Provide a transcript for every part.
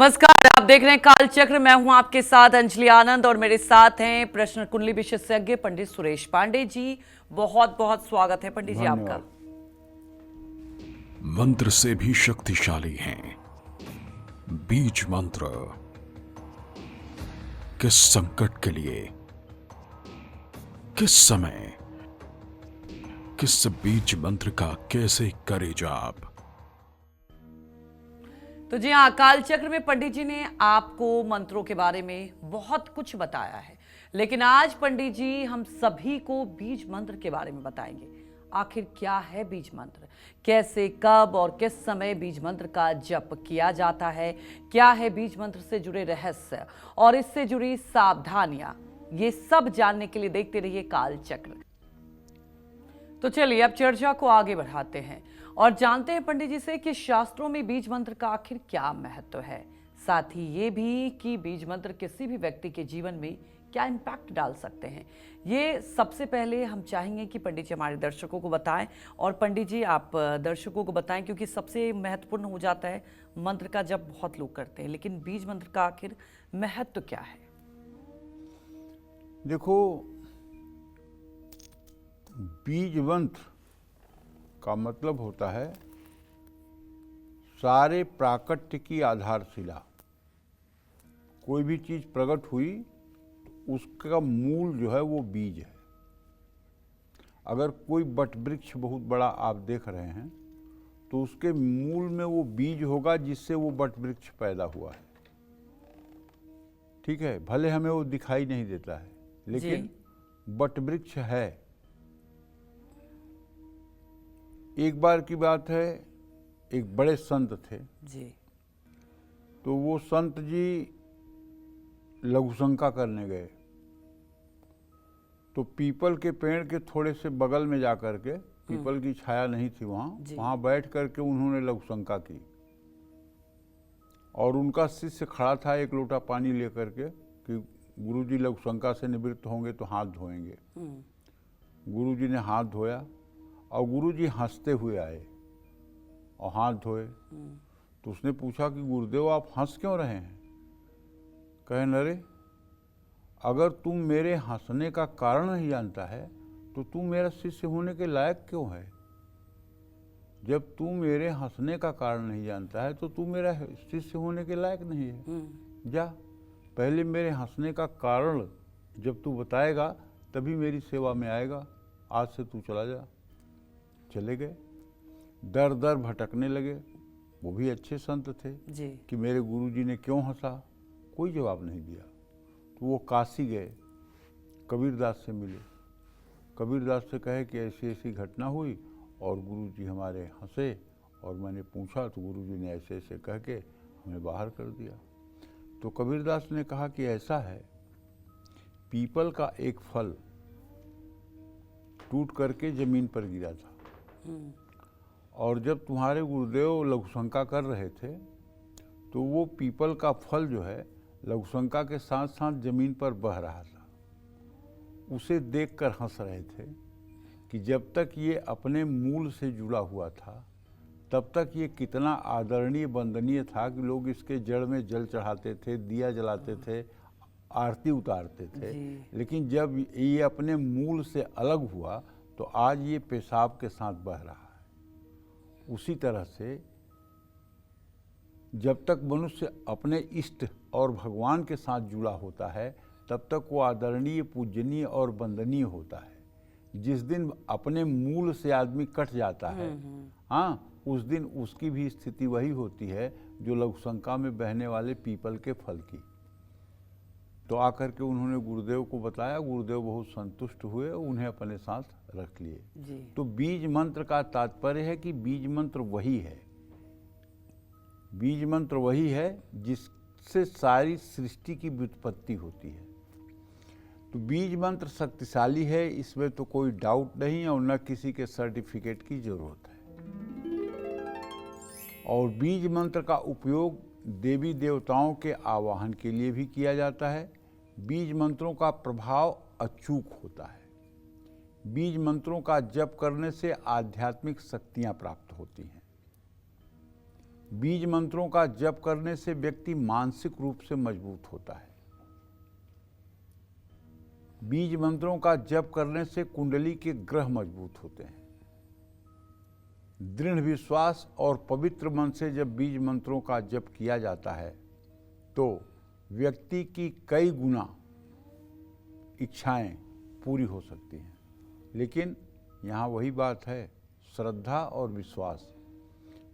नमस्कार, आप देख रहे हैं काल चक्र। मैं हूं आपके साथ अंजलि आनंद और मेरे साथ हैं प्रश्न कुंडली विशेषज्ञ पंडित सुरेश पांडे जी। बहुत बहुत स्वागत है पंडित जी आपका। मंत्र से भी शक्तिशाली हैं बीज मंत्र। किस संकट के लिए, किस समय, किस बीज मंत्र का कैसे करे जाप। तो जी हाँ, काल चक्र में पंडित जी ने आपको मंत्रों के बारे में बहुत कुछ बताया है, लेकिन आज पंडित जी हम सभी को बीज मंत्र के बारे में बताएंगे। आखिर क्या है बीज मंत्र, कैसे, कब और किस समय बीज मंत्र का जप किया जाता है, क्या है बीज मंत्र से जुड़े रहस्य और इससे जुड़ी सावधानियां, ये सब जानने के लिए देखते रहिए काल चक्र। तो चलिए अब चर्चा को आगे बढ़ाते हैं और जानते हैं पंडित जी से कि शास्त्रों में बीज मंत्र का आखिर क्या महत्व है, साथ ही ये भी कि बीज मंत्र किसी भी व्यक्ति के जीवन में क्या इम्पैक्ट डाल सकते हैं। ये सबसे पहले हम चाहेंगे कि पंडित जी हमारे दर्शकों को बताएं, और पंडित जी आप दर्शकों को बताएं, क्योंकि सबसे महत्वपूर्ण हो जाता है मंत्र का जब बहुत लोग करते हैं, लेकिन बीज मंत्र का आखिर महत्व क्या है। देखो, बीज मंत्र का मतलब होता है सारे प्राकट्य की आधारशिला। कोई भी चीज प्रकट हुई तो उसका मूल जो है वो बीज है। अगर कोई वट वृक्ष बहुत बड़ा आप देख रहे हैं तो उसके मूल में वो बीज होगा जिससे वो वट वृक्ष पैदा हुआ है। ठीक है, भले हमें वो दिखाई नहीं देता है, लेकिन वट वृक्ष है। एक बार की बात है, एक बड़े संत थे जी। तो वो संत जी लघुशंका करने गए। तो पीपल के पेड़ के थोड़े से बगल में जा करके, पीपल की छाया नहीं थी वहां बैठ करके उन्होंने लघुशंका की। और उनका शिष्य खड़ा था एक लोटा पानी लेकर के कि गुरुजी लघुशंका से निवृत्त होंगे तो हाथ धोएंगे। गुरुजी ने हाथ धोया और गुरुजी हंसते हुए आए और हाथ धोए। तो उसने पूछा कि गुरुदेव आप हंस क्यों रहे हैं। कहे, नरे अगर तुम मेरे हंसने का कारण नहीं जानता है तो तू मेरा शिष्य होने के लायक क्यों है। जब तू मेरे हंसने का कारण नहीं जानता है तो तू मेरा शिष्य होने के लायक नहीं है। जा पहले मेरे हंसने का कारण जब तू बताएगा तभी मेरी सेवा में आएगा। आज से तू चला जा। चले गए, दर दर भटकने लगे। वो भी अच्छे संत थे जी। कि मेरे गुरुजी ने क्यों हंसा, कोई जवाब नहीं दिया। तो वो काशी गए, कबीरदास से मिले। कबीरदास से कहे कि ऐसी ऐसी घटना हुई और गुरुजी हमारे हंसे और मैंने पूछा तो गुरुजी ने ऐसे ऐसे कह के हमें बाहर कर दिया। तो कबीरदास ने कहा कि ऐसा है, पीपल का एक फल टूट करके जमीन पर गिरा था और जब तुम्हारे गुरुदेव लघुशंका कर रहे थे तो वो पीपल का फल जो है लघुशंका के साथ साथ जमीन पर बह रहा था। उसे देखकर हंस रहे थे कि जब तक ये अपने मूल से जुड़ा हुआ था तब तक ये कितना आदरणीय वंदनीय था कि लोग इसके जड़ में जल चढ़ाते थे, दिया जलाते थे, आरती उतारते थे। लेकिन जब ये अपने मूल से अलग हुआ तो आज ये पेशाब के साथ बह रहा है। उसी तरह से जब तक मनुष्य अपने इष्ट और भगवान के साथ जुड़ा होता है तब तक वो आदरणीय, पूजनीय और वंदनीय होता है। जिस दिन अपने मूल से आदमी कट जाता है, हाँ, उस दिन उसकी भी स्थिति वही होती है जो लघुशंका में बहने वाले पीपल के फल की। तो आकर के उन्होंने गुरुदेव को बताया। गुरुदेव बहुत संतुष्ट हुए, उन्हें अपने साथ रख लिए। तो बीज मंत्र का तात्पर्य है कि बीज मंत्र वही है, बीज मंत्र वही है जिससे सारी सृष्टि की व्युत्पत्ति होती है। तो बीज मंत्र शक्तिशाली है, इसमें तो कोई डाउट नहीं और न किसी के सर्टिफिकेट की जरूरत है। और बीज मंत्र का उपयोग देवी देवताओं के आवाहन के लिए भी किया जाता है। बीज मंत्रों का प्रभाव अचूक होता है। बीज मंत्रों का जप करने से आध्यात्मिक शक्तियां प्राप्त होती हैं। बीज मंत्रों का जप करने से व्यक्ति मानसिक रूप से मजबूत होता है। बीज मंत्रों का जप करने से कुंडली के ग्रह मजबूत होते हैं। दृढ़ विश्वास और पवित्र मन से जब बीज मंत्रों का जप किया जाता है तो व्यक्ति की कई गुना इच्छाएं पूरी हो सकती हैं। लेकिन यहाँ वही बात है, श्रद्धा और विश्वास।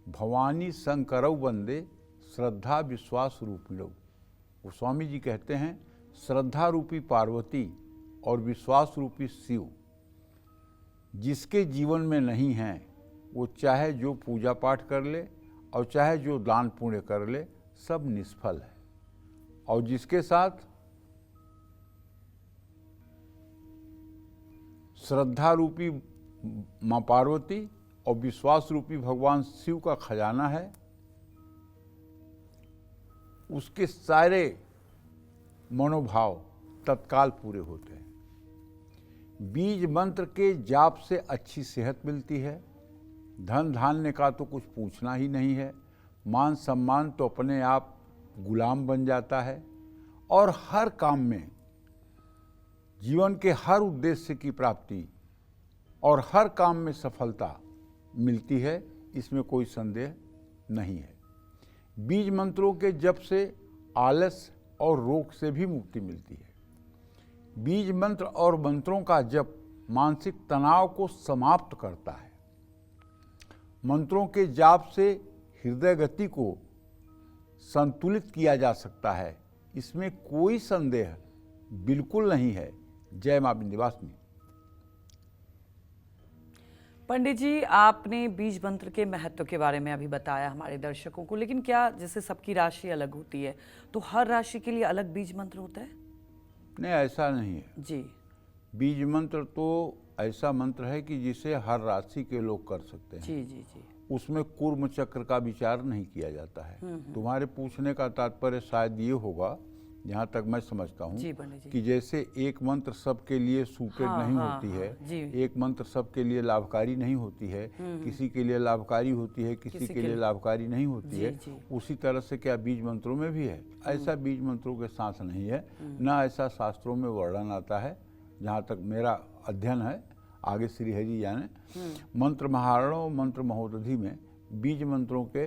भवानी शंकरौ वंदे श्रद्धा विश्वास रूपिणौ। वो स्वामी जी कहते हैं, श्रद्धा रूपी पार्वती और विश्वास रूपी शिव जिसके जीवन में नहीं है, वो चाहे जो पूजा पाठ कर ले और चाहे जो दान पुण्य कर ले, सब निष्फल है। और जिसके साथ श्रद्धा रूपी माँ पार्वती और विश्वास रूपी भगवान शिव का खजाना है, उसके सारे मनोभाव तत्काल पूरे होते हैं। बीज मंत्र के जाप से अच्छी सेहत मिलती है। धन धान्य का तो कुछ पूछना ही नहीं है। मान सम्मान तो अपने आप गुलाम बन जाता है और हर काम में, जीवन के हर उद्देश्य की प्राप्ति और हर काम में सफलता मिलती है, इसमें कोई संदेह नहीं है। बीज मंत्रों के जप से आलस्य और रोग से भी मुक्ति मिलती है। बीज मंत्र और मंत्रों का जप मानसिक तनाव को समाप्त करता है। मंत्रों के जाप से हृदय गति को संतुलित किया जा सकता है, इसमें कोई संदेह बिल्कुल नहीं है। जय मां विंध्यवासिनी। पंडित जी, आपने बीज मंत्र के महत्व के बारे में अभी बताया हमारे दर्शकों को, लेकिन क्या जैसे सबकी राशि अलग होती है तो हर राशि के लिए अलग बीज मंत्र होता है? नहीं, ऐसा नहीं है जी। बीज मंत्र तो ऐसा मंत्र है कि जिसे हर राशि के लोग कर सकते हैं। जी जी जी। उसमें कूर्म चक्र का विचार नहीं किया जाता है। तुम्हारे पूछने का तात्पर्य शायद ये होगा, जहाँ तक मैं समझता हूँ, कि जैसे एक मंत्र सबके लिए सूटेड नहीं होती है, एक मंत्र सबके लिए लाभकारी नहीं होती है, किसी के लिए लाभकारी होती है, किसी के लिए लाभकारी नहीं होती है, उसी तरह से क्या बीज मंत्रों में भी है? ऐसा बीज मंत्रों के साथ नहीं है, ना ऐसा शास्त्रों में वर्णन आता है। जहाँ तक मेरा अध्ययन है, आगे श्री हरि जाने, मंत्र महारणों मंत्र महोदधि में बीज मंत्रों के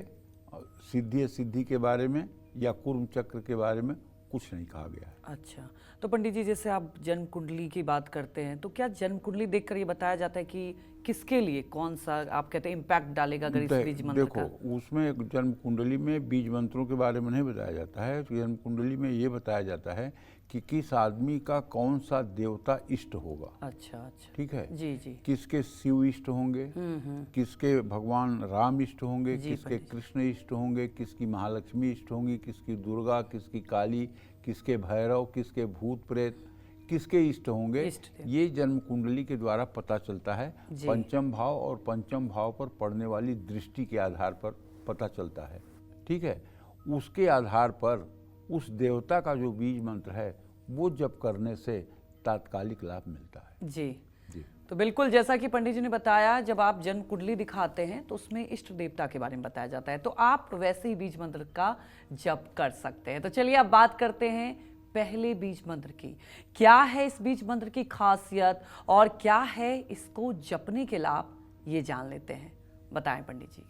सिद्धि के बारे में या कूर्म चक्र के बारे में कुछ नहीं कहा गया है। अच्छा, तो पंडित जी, जैसे आप जन्म कुंडली की बात करते हैं, तो क्या जन्म कुंडली देखकर ये बताया जाता है कि किसके लिए कौन सा, आप कहते हैं, इम्पैक्ट डालेगा अगर इस बीज मंत्र का? देखो, उसमें जन्म कुंडली में बीज मंत्रों के बारे में नहीं बताया जाता है। तो जन्म कुंडली में ये बताया जाता है कि किस आदमी का कौन सा देवता इष्ट होगा। अच्छा अच्छा, ठीक है जी जी। किसके शिव इष्ट होंगे, किसके भगवान राम इष्ट होंगे, किसके कृष्ण इष्ट होंगे, किसकी महालक्ष्मी इष्ट होंगी, किसकी दुर्गा, किसकी काली, किसके भैरव, किसके भूत प्रेत, किसके इष्ट होंगे, ये जन्म कुंडली के द्वारा पता चलता है। पंचम भाव और पंचम भाव पर पड़ने वाली दृष्टि के आधार पर पता चलता है। ठीक है, उसके आधार पर उस देवता का जो बीज मंत्र है वो जप करने से तात्कालिक लाभ मिलता है। जी जी। तो बिल्कुल जैसा कि पंडित जी ने बताया, जब आप जन्म कुंडली दिखाते हैं तो उसमें इष्ट देवता के बारे में बताया जाता है, तो आप वैसे ही बीज मंत्र का जप कर सकते हैं। तो चलिए अब बात करते हैं पहले बीज मंत्र की। क्या है इस बीज मंत्र की खासियत और क्या है इसको जपने के लाभ, ये जान लेते हैं। बताएं पंडित जी।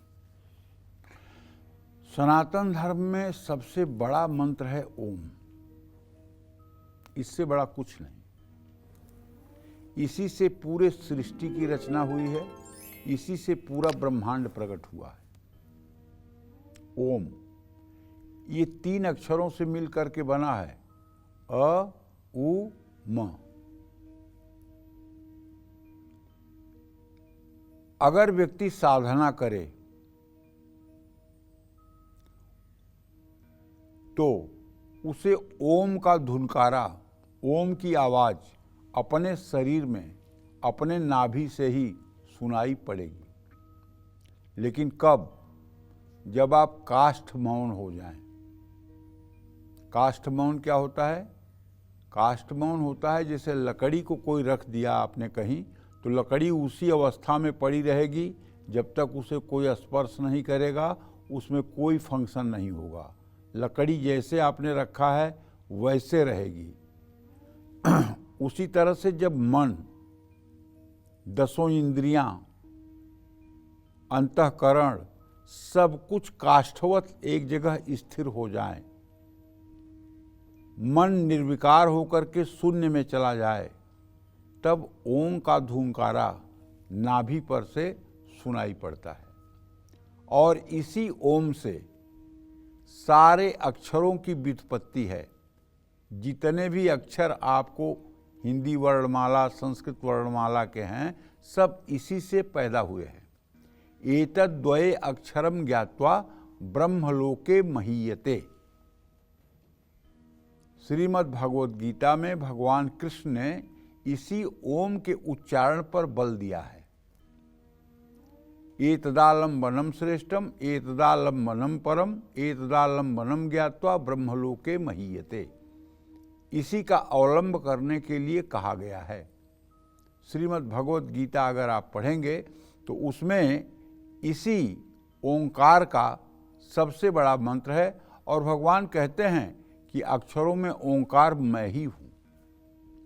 सनातन धर्म में सबसे बड़ा मंत्र है ओम। इससे बड़ा कुछ नहीं। इसी से पूरे सृष्टि की रचना हुई है, इसी से पूरा ब्रह्मांड प्रकट हुआ है। ओम ये 3 अक्षरों से मिल करके बना है, अ उ म। अगर व्यक्ति साधना करे तो उसे ओम का धुनकारा, ओम की आवाज अपने शरीर में, अपने नाभि से ही सुनाई पड़ेगी। लेकिन कब? जब आप काष्ठ मौन हो जाएं। काष्ठ मौन क्या होता है? काष्ठ मौन होता है जैसे लकड़ी को कोई रख दिया आपने कहीं, तो लकड़ी उसी अवस्था में पड़ी रहेगी जब तक उसे कोई स्पर्श नहीं करेगा, उसमें कोई फंक्शन नहीं होगा। लकड़ी जैसे आपने रखा है वैसे रहेगी। उसी तरह से जब मन, दसों इंद्रियां, अंतःकरण सब कुछ काष्ठवत एक जगह स्थिर हो जाए, मन निर्विकार होकर के शून्य में चला जाए, तब ओम का धूमकारा नाभि पर से सुनाई पड़ता है। और इसी ओम से सारे अक्षरों की व्युत्पत्ति है। जितने भी अक्षर आपको हिंदी वर्णमाला, संस्कृत वर्णमाला के हैं, सब इसी से पैदा हुए हैं। एतद्वये अक्षरम ज्ञात्वा ब्रह्मलोके महीयते। श्रीमद् भगवद गीता में भगवान कृष्ण ने इसी ओम के उच्चारण पर बल दिया है। एतदालंबनम श्रेष्ठम, एतदालंबनम परम, एतदालंबनम ज्ञात्वा ब्रह्मलोके महीयते। इसी का अवलंब करने के लिए कहा गया है। श्रीमद् भगवद गीता अगर आप पढ़ेंगे तो उसमें इसी ओंकार का सबसे बड़ा मंत्र है। और भगवान कहते हैं कि अक्षरों में ओंकार मैं ही हूँ।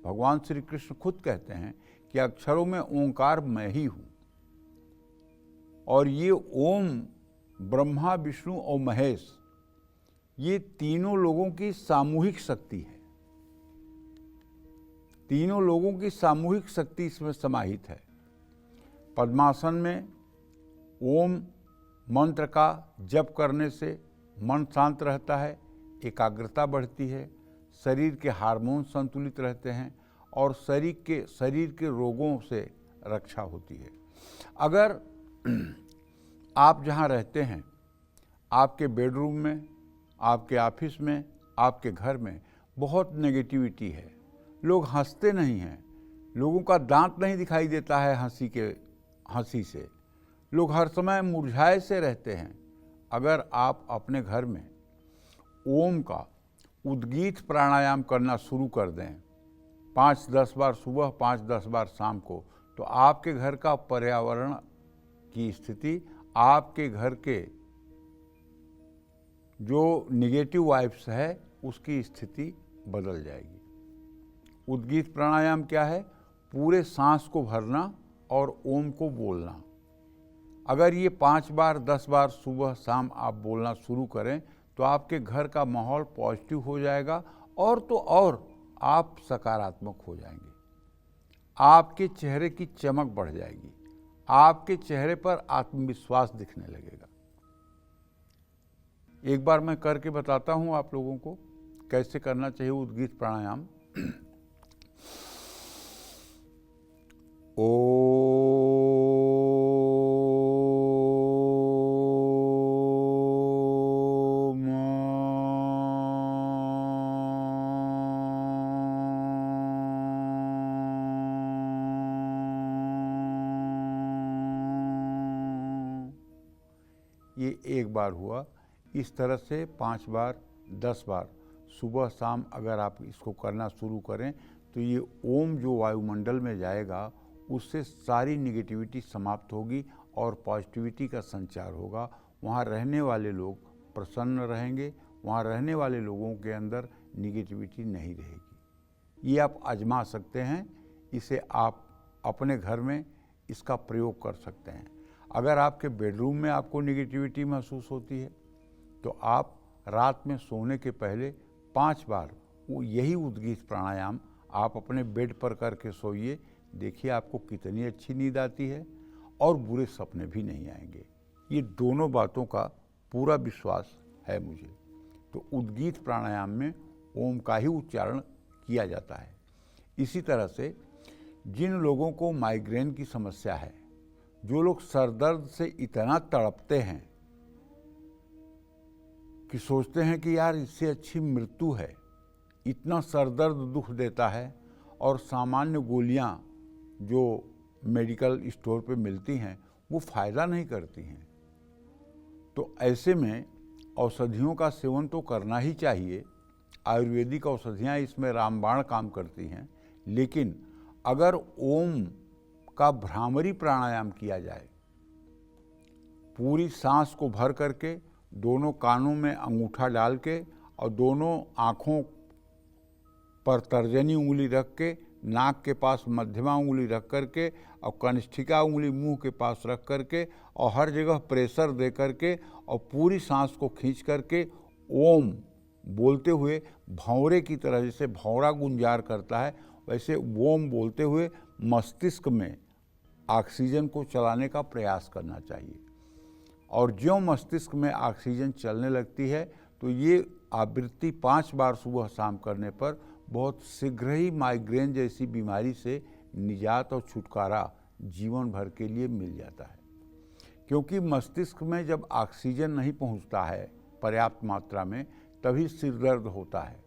भगवान श्री कृष्ण खुद कहते हैं कि अक्षरों में ओंकार मैं ही हूँ। और ये ओम ब्रह्मा, विष्णु और महेश, ये तीनों लोगों की सामूहिक शक्ति है। तीनों लोगों की सामूहिक शक्ति इसमें समाहित है। पद्मासन में ओम मंत्र का जप करने से मन शांत रहता है, एकाग्रता बढ़ती है, शरीर के हार्मोन संतुलित रहते हैं और शरीर के रोगों से रक्षा होती है। अगर आप जहाँ रहते हैं, आपके बेडरूम में, आपके ऑफिस में, आपके घर में बहुत नेगेटिविटी है, लोग हंसते नहीं हैं, लोगों का दांत नहीं दिखाई देता है हंसी से, लोग हर समय मुरझाए से रहते हैं। अगर आप अपने घर में ओम का उद्गीत प्राणायाम करना शुरू कर दें, 5-10 बार सुबह, 5-10 बार शाम को, तो आपके घर का पर्यावरण की स्थिति, आपके घर के जो निगेटिव वाइब्स है उसकी स्थिति बदल जाएगी। उद्गीत प्राणायाम क्या है? पूरे सांस को भरना और ओम को बोलना। अगर ये 5 बार 10 बार सुबह शाम आप बोलना शुरू करें तो आपके घर का माहौल पॉजिटिव हो जाएगा और तो और आप सकारात्मक हो जाएंगे। आपके चेहरे की चमक बढ़ जाएगी, आपके चेहरे पर आत्मविश्वास दिखने लगेगा। एक बार मैं करके बताता हूं आप लोगों को कैसे करना चाहिए उद्गीत प्राणायाम। ये एक बार हुआ। इस तरह से 5 बार 10 बार सुबह शाम अगर आप इसको करना शुरू करें तो ये ओम जो वायुमंडल में जाएगा उससे सारी निगेटिविटी समाप्त होगी और पॉजिटिविटी का संचार होगा। वहाँ रहने वाले लोग प्रसन्न रहेंगे, वहाँ रहने वाले लोगों के अंदर निगेटिविटी नहीं रहेगी। ये आप आजमा सकते हैं, इसे आप अपने घर में इसका प्रयोग कर सकते हैं। अगर आपके बेडरूम में आपको निगेटिविटी महसूस होती है तो आप रात में सोने के पहले 5 बार यही उद्गीत प्राणायाम आप अपने बेड पर करके सोइए। देखिए आपको कितनी अच्छी नींद आती है और बुरे सपने भी नहीं आएंगे। ये दोनों बातों का पूरा विश्वास है मुझे। तो उद्गीत प्राणायाम में ओम का ही उच्चारण किया जाता है। इसी तरह से जिन लोगों को माइग्रेन की समस्या है, जो लोग सर दर्द से इतना तड़पते हैं कि सोचते हैं कि यार इससे अच्छी मृत्यु है, इतना सर दर्द दुख देता है और सामान्य गोलियां जो मेडिकल स्टोर पे मिलती हैं वो फ़ायदा नहीं करती हैं, तो ऐसे में औषधियों का सेवन तो करना ही चाहिए। आयुर्वेदिक औषधियाँ इसमें रामबाण काम करती हैं, लेकिन अगर ओम का भ्रामरी प्राणायाम किया जाए, पूरी सांस को भर करके दोनों कानों में अंगूठा डाल के और दोनों आँखों पर तर्जनी उंगली रख के, नाक के पास मध्यमा उंगली रख करके और कनिष्ठिका उंगली मुंह के पास रख करके और हर जगह प्रेशर दे करके और पूरी सांस को खींच करके ओम बोलते हुए भंवरे की तरह, जैसे भंवरा गुंजार करता है वैसे ओम बोलते हुए मस्तिष्क में ऑक्सीजन को चलाने का प्रयास करना चाहिए। और ज्यों मस्तिष्क में ऑक्सीजन चलने लगती है तो ये आवृत्ति 5 बार सुबह शाम करने पर बहुत शीघ्र ही माइग्रेन जैसी बीमारी से निजात और छुटकारा जीवन भर के लिए मिल जाता है। क्योंकि मस्तिष्क में जब ऑक्सीजन नहीं पहुंचता है पर्याप्त मात्रा में, तभी सिर दर्द होता है।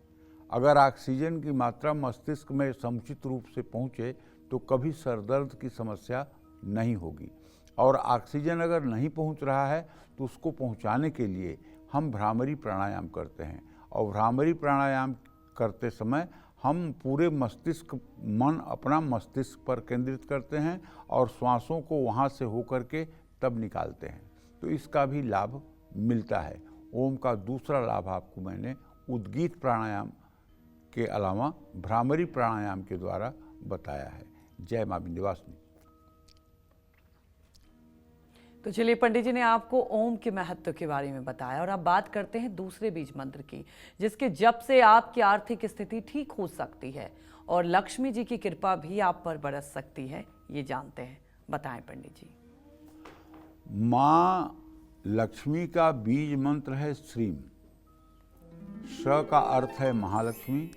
अगर ऑक्सीजन की मात्रा मस्तिष्क में समुचित रूप से पहुंचे तो कभी सर दर्द की समस्या नहीं होगी। और ऑक्सीजन अगर नहीं पहुंच रहा है तो उसको पहुंचाने के लिए हम भ्रामरी प्राणायाम करते हैं। और भ्रामरी प्राणायाम करते समय हम पूरे मस्तिष्क, मन अपना मस्तिष्क पर केंद्रित करते हैं और श्वासों को वहाँ से होकर के तब निकालते हैं, तो इसका भी लाभ मिलता है। ओम का दूसरा लाभ आपको मैंने उद्गीत प्राणायाम के अलावा भ्रामरी प्राणायाम के द्वारा बताया है। जय मां विंध्यवासिनी। तो चलिए, पंडित जी ने आपको ओम के महत्व के बारे में बताया और अब बात करते हैं दूसरे बीज मंत्र की, जिसके जप से आपकी आर्थिक स्थिति ठीक हो सकती है और लक्ष्मी जी की कृपा भी आप पर बरस सकती है। ये जानते हैं, बताएं पंडित जी। माँ लक्ष्मी का बीज मंत्र है श्रीम। स का अर्थ है महालक्ष्मी,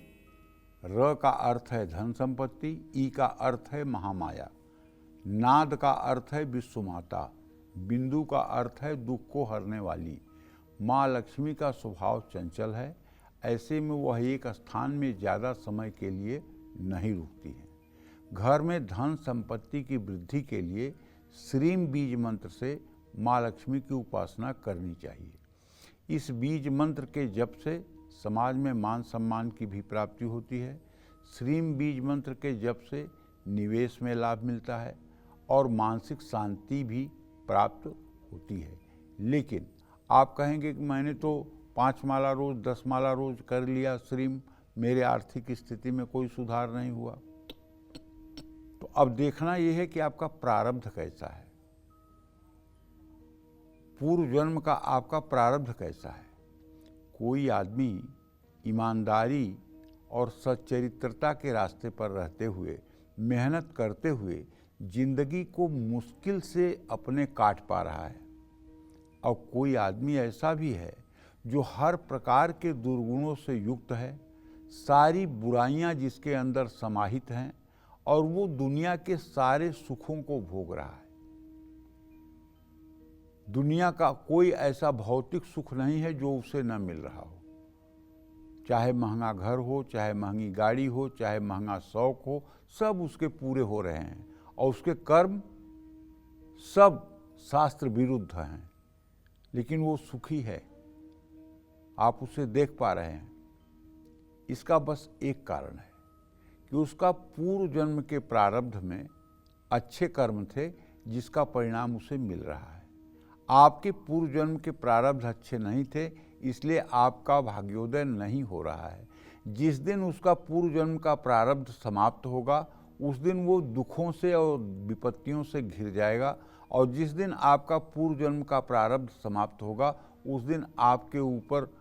र का अर्थ है धन संपत्ति, ई का अर्थ है महामाया, नाद का अर्थ है विश्व माता, बिंदु का अर्थ है दुख को हरने वाली। माँ लक्ष्मी का स्वभाव चंचल है, ऐसे में वह एक स्थान में ज़्यादा समय के लिए नहीं रुकती है। घर में धन संपत्ति की वृद्धि के लिए श्रीम बीज मंत्र से माँ लक्ष्मी की उपासना करनी चाहिए। इस बीज मंत्र के जप से समाज में मान सम्मान की भी प्राप्ति होती है। श्रीम बीज मंत्र के जप से निवेश में लाभ मिलता है और मानसिक शांति भी प्राप्त होती है। लेकिन आप कहेंगे कि मैंने तो 5 माला रोज 10 माला रोज कर लिया श्रीम, मेरे आर्थिक स्थिति में कोई सुधार नहीं हुआ। तो अब देखना यह है कि आपका प्रारब्ध कैसा है, पूर्व जन्म का आपका प्रारब्ध कैसा है। कोई आदमी ईमानदारी और सच्चरित्रता के रास्ते पर रहते हुए, मेहनत करते हुए जिंदगी को मुश्किल से अपने काट पा रहा है, और कोई आदमी ऐसा भी है जो हर प्रकार के दुर्गुणों से युक्त है, सारी बुराइयां जिसके अंदर समाहित हैं और वो दुनिया के सारे सुखों को भोग रहा है। दुनिया का कोई ऐसा भौतिक सुख नहीं है जो उसे न मिल रहा हो, चाहे महंगा घर हो, चाहे महंगी गाड़ी हो, चाहे महंगा शौक हो, सब उसके पूरे हो रहे हैं और उसके कर्म सब शास्त्र विरुद्ध हैं, लेकिन वो सुखी है, आप उसे देख पा रहे हैं। इसका बस एक कारण है कि उसका पूर्व जन्म के प्रारब्ध में अच्छे कर्म थे जिसका परिणाम उसे मिल रहा है। आपके पूर्व जन्म के प्रारब्ध अच्छे नहीं थे, इसलिए आपका भाग्योदय नहीं हो रहा है। जिस दिन उसका पूर्व जन्म का प्रारब्ध समाप्त होगा उस दिन वो दुखों से और विपत्तियों से घिर जाएगा, और जिस दिन आपका पूर्व जन्म का प्रारब्ध समाप्त होगा उस दिन आपके ऊपर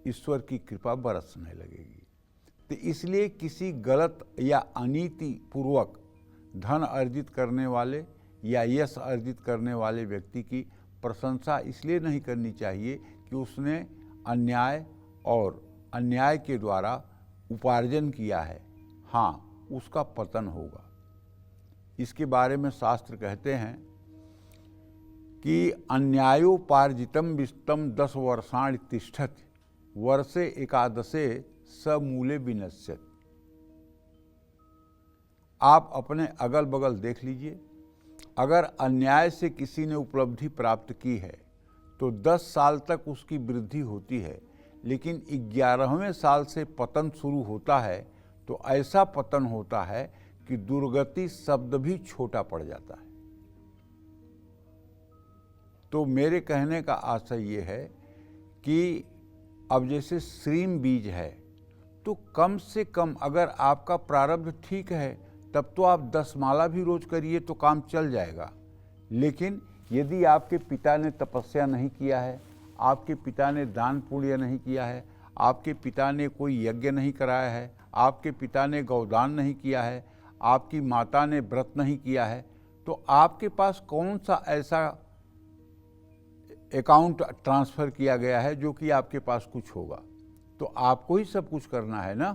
ईश्वर की कृपा बरसने लगेगी। तो इसलिए किसी गलत या अनीति पूर्वक धन अर्जित करने वाले या यश अर्जित करने वाले व्यक्ति की प्रशंसा इसलिए नहीं करनी चाहिए कि उसने अन्याय और अन्याय के द्वारा उपार्जन किया है। हाँ, उसका पतन होगा। इसके बारे में शास्त्र कहते हैं कि अन्यायोपार्जितम विस्तम 10 वर्षाणि तिष्ठति, वर्षे एकादशे समूले विनश्यति। आप अपने अगल बगल देख लीजिए, अगर अन्याय से किसी ने उपलब्धि प्राप्त की है तो 10 साल तक उसकी वृद्धि होती है, लेकिन 11वें साल से पतन शुरू होता है, तो ऐसा पतन होता है कि दुर्गति शब्द भी छोटा पड़ जाता है। तो मेरे कहने का आशय ये है कि अब जैसे श्रीम बीज है तो कम से कम अगर आपका प्रारब्ध ठीक है तब तो आप 10 माला भी रोज करिए तो काम चल जाएगा। लेकिन यदि आपके पिता ने तपस्या नहीं किया है, आपके पिता ने दान पुण्य नहीं किया है, आपके पिता ने कोई यज्ञ नहीं कराया है, आपके पिता ने गौदान नहीं किया है, आपकी माता ने व्रत नहीं किया है, तो आपके पास कौन सा ऐसा अकाउंट ट्रांसफ़र किया गया है जो कि आपके पास कुछ होगा? तो आपको ही सब कुछ करना है ना।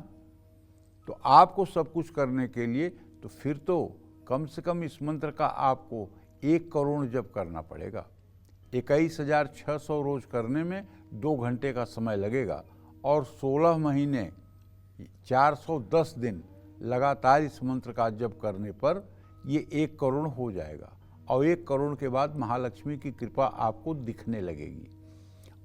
तो आपको सब कुछ करने के लिए तो फिर तो कम से कम इस मंत्र का आपको 1 करोड़ जप करना पड़ेगा। 21,600 रोज करने में 2 घंटे का समय लगेगा और 16 महीने 410 दिन लगातार इस मंत्र का जप करने पर ये 1 करोड़ हो जाएगा। और 1 करोड़ के बाद महालक्ष्मी की कृपा आपको दिखने लगेगी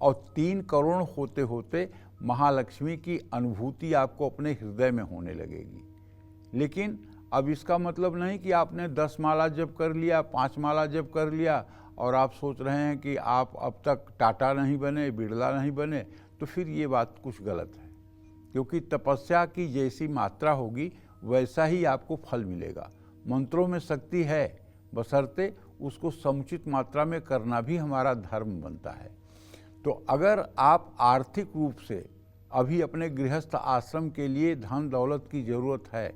और 3 करोड़ होते होते महालक्ष्मी की अनुभूति आपको अपने हृदय में होने लगेगी। लेकिन अब इसका मतलब नहीं कि आपने 10 माला जप कर लिया, 5 माला जप कर लिया और आप सोच रहे हैं कि आप अब तक टाटा नहीं बने, बिरला नहीं बने, तो फिर ये बात कुछ गलत है। क्योंकि तपस्या की जैसी मात्रा होगी वैसा ही आपको फल मिलेगा। मंत्रों में शक्ति है, बशर्ते उसको समुचित मात्रा में करना भी हमारा धर्म बनता है। तो अगर आप आर्थिक रूप से अभी अपने गृहस्थ आश्रम के लिए धन दौलत की ज़रूरत है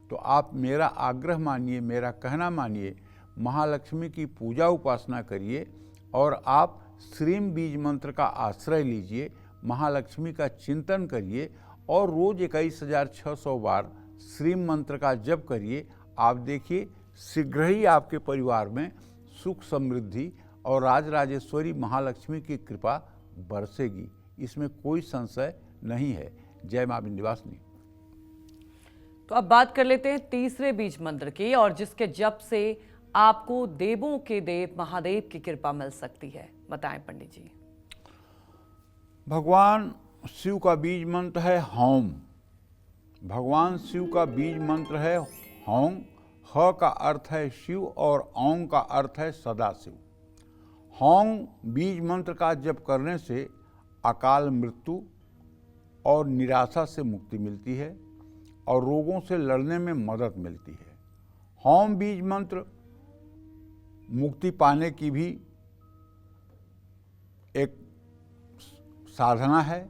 तो आप मेरा आग्रह मानिए, मेरा कहना मानिए, महालक्ष्मी की पूजा उपासना करिए और आप श्रीम बीज मंत्र का आश्रय लीजिए, महालक्ष्मी का चिंतन करिए और रोज़ 21,600 बार श्रीम मंत्र का जप करिए। आप देखिए शीघ्र ही आपके परिवार में सुख समृद्धि और राजराजेश्वरी महालक्ष्मी की कृपा बरसेगी, इसमें कोई संशय नहीं है। जय मां विंध्यवासिनी। तो अब बात कर लेते हैं तीसरे बीज मंत्र की, और जिसके जप से आपको देवों के देव महादेव की कृपा मिल सकती है। बताएं पंडित जी। भगवान शिव का बीज मंत्र है हौम। भगवान शिव का बीज मंत्र है हौम। ह का अर्थ है शिव और औंग का अर्थ है सदाशिव। हौम बीज मंत्र का जप करने से अकाल मृत्यु और निराशा से मुक्ति मिलती है और रोगों से लड़ने में मदद मिलती है। हौम बीज मंत्र मुक्ति पाने की भी एक साधना है।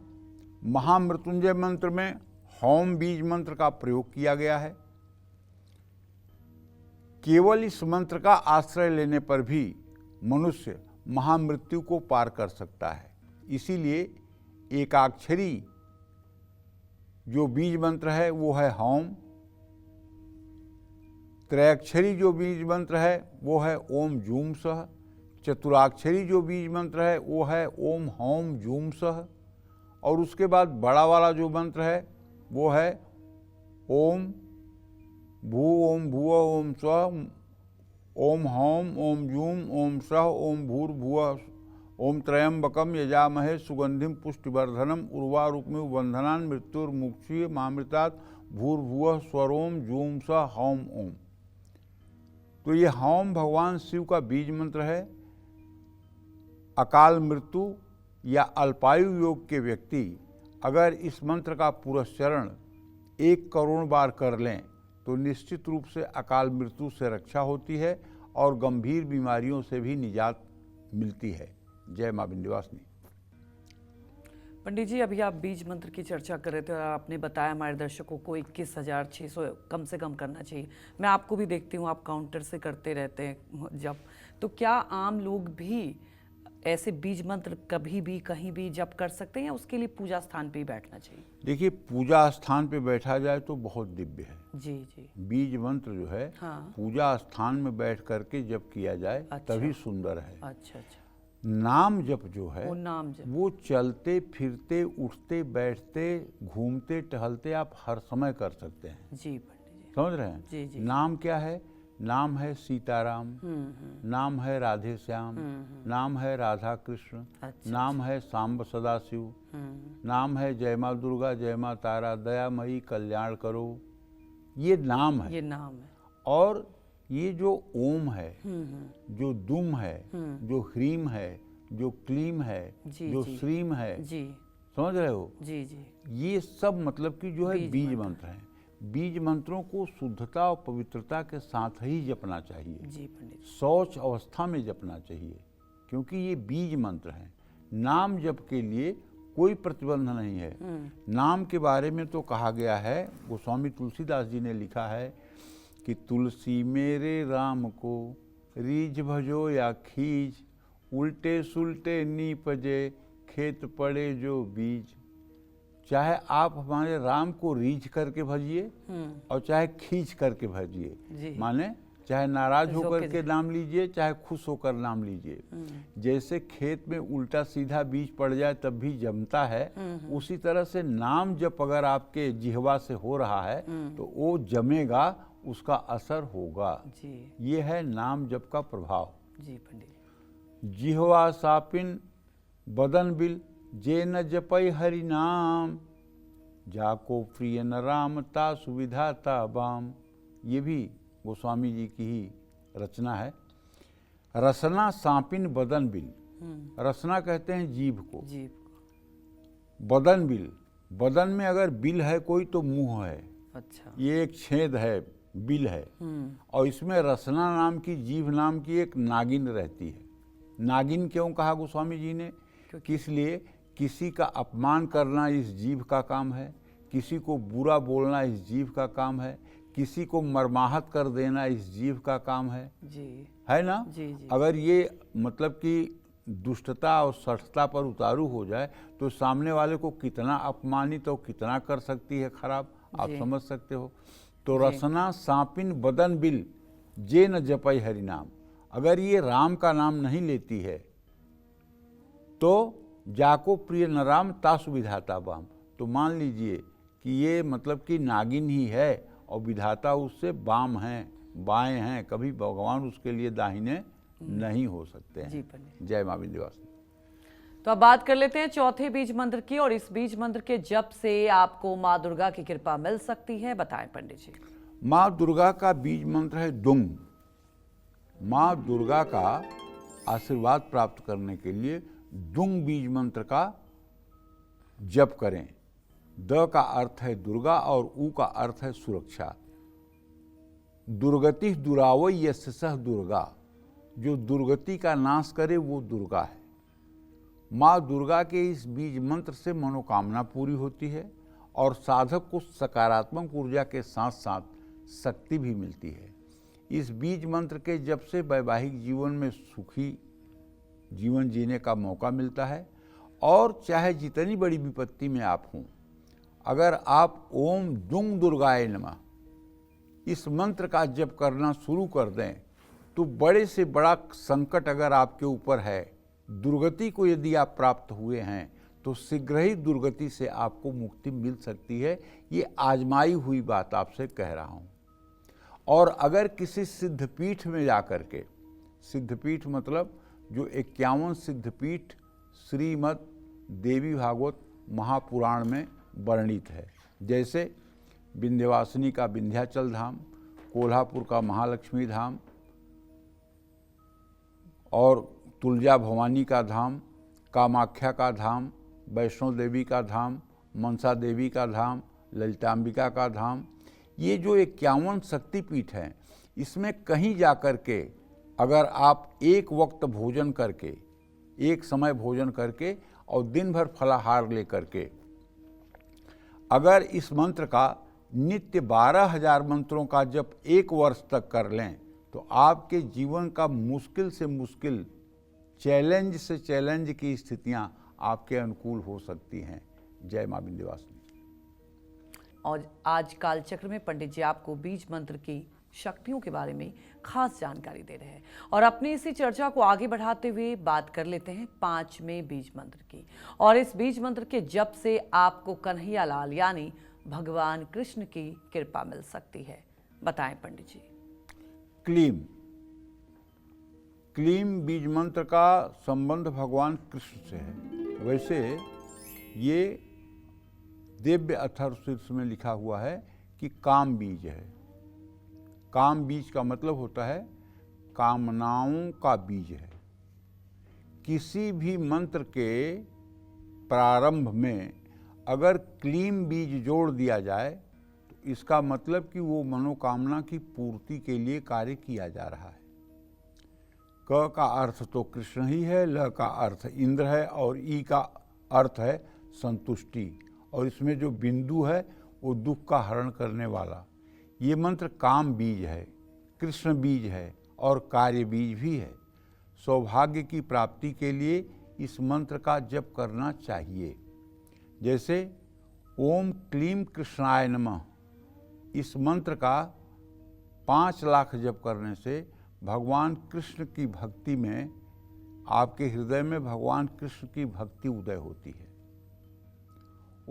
महामृत्युंजय मंत्र में हौम बीज मंत्र का प्रयोग किया गया है। केवल इस मंत्र का आश्रय लेने पर भी मनुष्य महामृत्यु को पार कर सकता है। इसीलिए एकाक्षरी जो बीज मंत्र है वो है हौम। त्रयाक्षरी जो बीज मंत्र है वो है ओम जूम सह। चतुराक्षरी जो बीज मंत्र है वो है ओम हौम जूम सह। और उसके बाद बड़ा वाला जो मंत्र है वो है ओम भू ओम भुव ओम स्व ओम हौम ओम जूम ओम सह ओम भूर्भुवः ओम त्रयंबकम यजामहे सुगंधिम पुष्टिवर्धनम उर्वारुकमिव बंधनान् मृत्युर्मुक्षीय मामृतात् भूर्भुवः स्वरोम जूम स हौम ओम। तो ये हौम भगवान शिव का बीज मंत्र है। अकाल मृत्यु या अल्पायु योग के व्यक्ति अगर इस मंत्र का पुरस्चरण 1 करोड़ बार कर लें तो निश्चित रूप से अकाल मृत्यु से रक्षा होती है और गंभीर बीमारियों से भी निजात मिलती है। जय मां विंध्यवासिनी। पंडित जी, अभी आप बीज मंत्र की चर्चा कर रहे थे और आपने बताया हमारे दर्शकों को 21,600 कम से कम करना चाहिए। मैं आपको भी देखती हूँ, आप काउंटर से करते रहते हैं जब, तो क्या आम लोग भी ऐसे बीज मंत्र कभी भी कहीं भी जप कर सकते हैं या उसके लिए पूजा स्थान पे ही बैठना चाहिए? देखिए, पूजा स्थान पे बैठा जाए तो बहुत दिव्य है। जी जी। बीज मंत्र जो है पूजा स्थान में बैठ करके जप किया जाए तभी सुंदर है। अच्छा अच्छा। नाम जप जो है वो नाम जप वो चलते फिरते उठते बैठते घूमते टहलते आप हर समय कर सकते हैं। जी पंडित जी। समझ रहे हैं? जी जी। नाम क्या है? नाम है सीताराम, नाम है राधे श्याम, नाम है राधा कृष्ण, नाम है सांब सदाशिव, नाम है जय माँ दुर्गा, जय माँ तारा, दयामयी कल्याण करो। ये नाम है। ये नाम है। और ये जो ओम है, जो दुम है, जो ह्रीम है, जो क्लीम है, जी, जो जी। श्रीम है, जी समझ रहे हो, जी जी ये सब मतलब कि जो है बीज बीज मंत्र। मंत्र हैं। बीज मंत्रों को शुद्धता और पवित्रता के साथ ही जपना चाहिए, जी पंडित जी। शौच अवस्था में जपना चाहिए, क्योंकि ये बीज मंत्र हैं। नाम जप के लिए कोई प्रतिबंध नहीं है। नाम के बारे में तो कहा गया है, गोस्वामी तुलसीदास जी ने लिखा है कि तुलसी मेरे राम को रीझ भजो या खींच, उल्टे सुलटे नीपजे खेत पड़े जो बीज। चाहे आप हमारे राम को रीझ करके भजिए और चाहे खींच करके जी। भजिए, माने चाहे नाराज होकर के नाम लीजिए, चाहे खुश होकर नाम लीजिए। जैसे खेत में उल्टा सीधा बीज पड़ जाए तब भी जमता है, उसी तरह से नाम जब अगर आपके जिह्वा से हो रहा है तो वो जमेगा, उसका असर होगा। जी ये है नाम जप का प्रभाव। जी पंडित। जिह्वा सापिन बदन बिल जे न जपै हरि नाम, जाको प्रिय न राम ता सुविधा ता बाम। ये भी गोस्वामी जी की ही रचना है। रसना सांपिन बदन बिल, रसना कहते हैं जीभ को, जी बदन बिल, बदन में अगर बिल है कोई तो मुंह है, अच्छा। ये एक छेद है, बिल है, और इसमें रसना नाम की जीभ नाम की एक नागिन रहती है। नागिन क्यों कहा गोस्वामी जी ने? किस लिए? किसी का अपमान करना इस जीभ का काम है, किसी को बुरा बोलना इस जीभ का काम है, किसी को मरमाहत कर देना इस जीभ का काम है है ना? जी जी। अगर ये मतलब कि दुष्टता और सठता पर उतारू हो जाए तो सामने वाले को कितना अपमानित और कितना कर सकती है खराब, आप समझ सकते हो। तो रसना सांपिन बदन बिल जे न जपै हरि नाम, अगर ये राम का नाम नहीं लेती है तो जाको प्रिय न राम तासु विधाता बाम, तो मान लीजिए कि ये मतलब कि नागिन ही है और विधाता उससे बाम हैं, बाएं हैं, कभी भगवान उसके लिए दाहिने नहीं हो सकते हैं। जय मां विंध्यवासिनी। तो अब बात कर लेते हैं चौथे बीज मंत्र की, और इस बीज मंत्र के जप से आपको माँ दुर्गा की कृपा मिल सकती है, बताएं पंडित जी। माँ दुर्गा का बीज मंत्र है दुंग। माँ दुर्गा का आशीर्वाद प्राप्त करने के लिए दुंग बीज मंत्र का जप करें। द का अर्थ है दुर्गा और उ का अर्थ है सुरक्षा। दुर्गति दुरावई यस्य सह दुर्गा, जो दुर्गति का नाश करे वो दुर्गा है। माँ दुर्गा के इस बीज मंत्र से मनोकामना पूरी होती है और साधक को सकारात्मक ऊर्जा के साथ साथ शक्ति भी मिलती है। इस बीज मंत्र के जप से वैवाहिक जीवन में सुखी जीवन जीने का मौका मिलता है, और चाहे जितनी बड़ी विपत्ति में आप हों, अगर आप ओम दुंग दुर्गाय नमः इस मंत्र का जप करना शुरू कर दें तो बड़े से बड़ा संकट अगर आपके ऊपर है, दुर्गति को यदि आप प्राप्त हुए हैं तो शीघ्र ही दुर्गति से आपको मुक्ति मिल सकती है। ये आजमाई हुई बात आपसे कह रहा हूँ। और अगर किसी सिद्धपीठ में जाकर के, सिद्धपीठ मतलब जो 51 सिद्धपीठ श्रीमद् देवी भागवत महापुराण में वर्णित है, जैसे विंध्यवासिनी का विंध्याचल धाम, कोल्हापुर का महालक्ष्मी धाम, और तुलजा भवानी का धाम, कामाख्या का धाम, वैष्णो देवी का धाम, मनसा देवी का धाम, ललितांबिका का धाम, ये जो 51 शक्तिपीठ हैं, इसमें कहीं जाकर के अगर आप एक वक्त भोजन करके, एक समय भोजन करके और दिन भर फलाहार लेकर के अगर इस मंत्र का नित्य 12,000 मंत्रों का जप 1 वर्ष तक कर लें तो आपके जीवन का मुश्किल से मुश्किल, चैलेंज से चैलेंज की स्थितियां आपके अनुकूल हो सकती हैं। जय मां विंध्यवासिनी। और आज कालचक्र में पंडित जी आपको बीज मंत्र की शक्तियों के बारे में खास जानकारी दे रहे हैं, और अपनी इसी चर्चा को आगे बढ़ाते हुए बात कर लेते हैं 5वें बीज मंत्र की। और इस बीज मंत्र के जप से आपको कन्हैया लाल यानी भगवान कृष्ण की कृपा मिल सकती है, बताएं पंडित जी। क्लीम, क्लीम बीज मंत्र का संबंध भगवान कृष्ण से है। वैसे ये दिव्य अथर्वशीर्ष में लिखा हुआ है कि काम बीज है। काम बीज का मतलब होता है कामनाओं का बीज है। किसी भी मंत्र के प्रारंभ में अगर क्लीम बीज जोड़ दिया जाए तो इसका मतलब कि वो मनोकामना की पूर्ति के लिए कार्य किया जा रहा है। क का अर्थ तो कृष्ण ही है, ल का अर्थ इंद्र है और ई का अर्थ है संतुष्टि, और इसमें जो बिंदु है वो दुख का हरण करने वाला। ये मंत्र काम बीज है, कृष्ण बीज है और कार्य बीज भी है। सौभाग्य की प्राप्ति के लिए इस मंत्र का जप करना चाहिए। जैसे ओम क्लीम कृष्णाय नमः, इस मंत्र का 5 लाख जप करने से भगवान कृष्ण की भक्ति में, आपके हृदय में भगवान कृष्ण की भक्ति उदय होती है।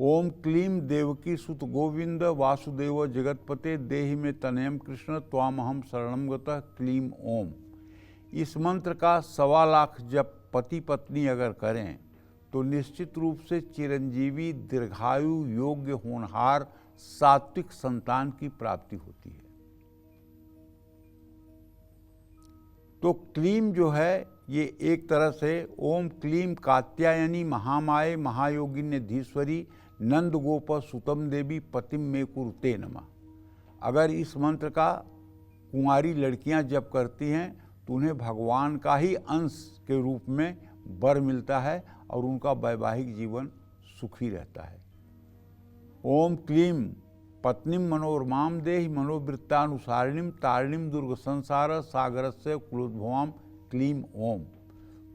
ओम क्लीम देवकी सुत गोविंद वासुदेव जगतपते देहि में तनयम कृष्ण त्वामहम शरणम गतः क्लीम ओम। इस मंत्र का 1.25 लाख जप पति पत्नी अगर करें तो निश्चित रूप से चिरंजीवी, दीर्घायु, योग्य, होनहार, सात्विक संतान की प्राप्ति होती है। तो क्लीम जो है ये एक तरह से ओम क्लीम कात्यायनी महामाये महायोगिन्यधीश्वरी नंद गोप सुतम देवी पतिम में कुरुते नमः। अगर इस मंत्र का कुंवारी लड़कियां जप करती हैं तो उन्हें भगवान का ही अंश के रूप में वर मिलता है और उनका वैवाहिक जीवन सुखी रहता है। ओम क्लीम पत्नीम मनोरमाम देहि मनोवृत्तानुसारिणीम तारिणीम दुर्ग संसार सागरस्य कुलोद्भवाम क्लीम ओम।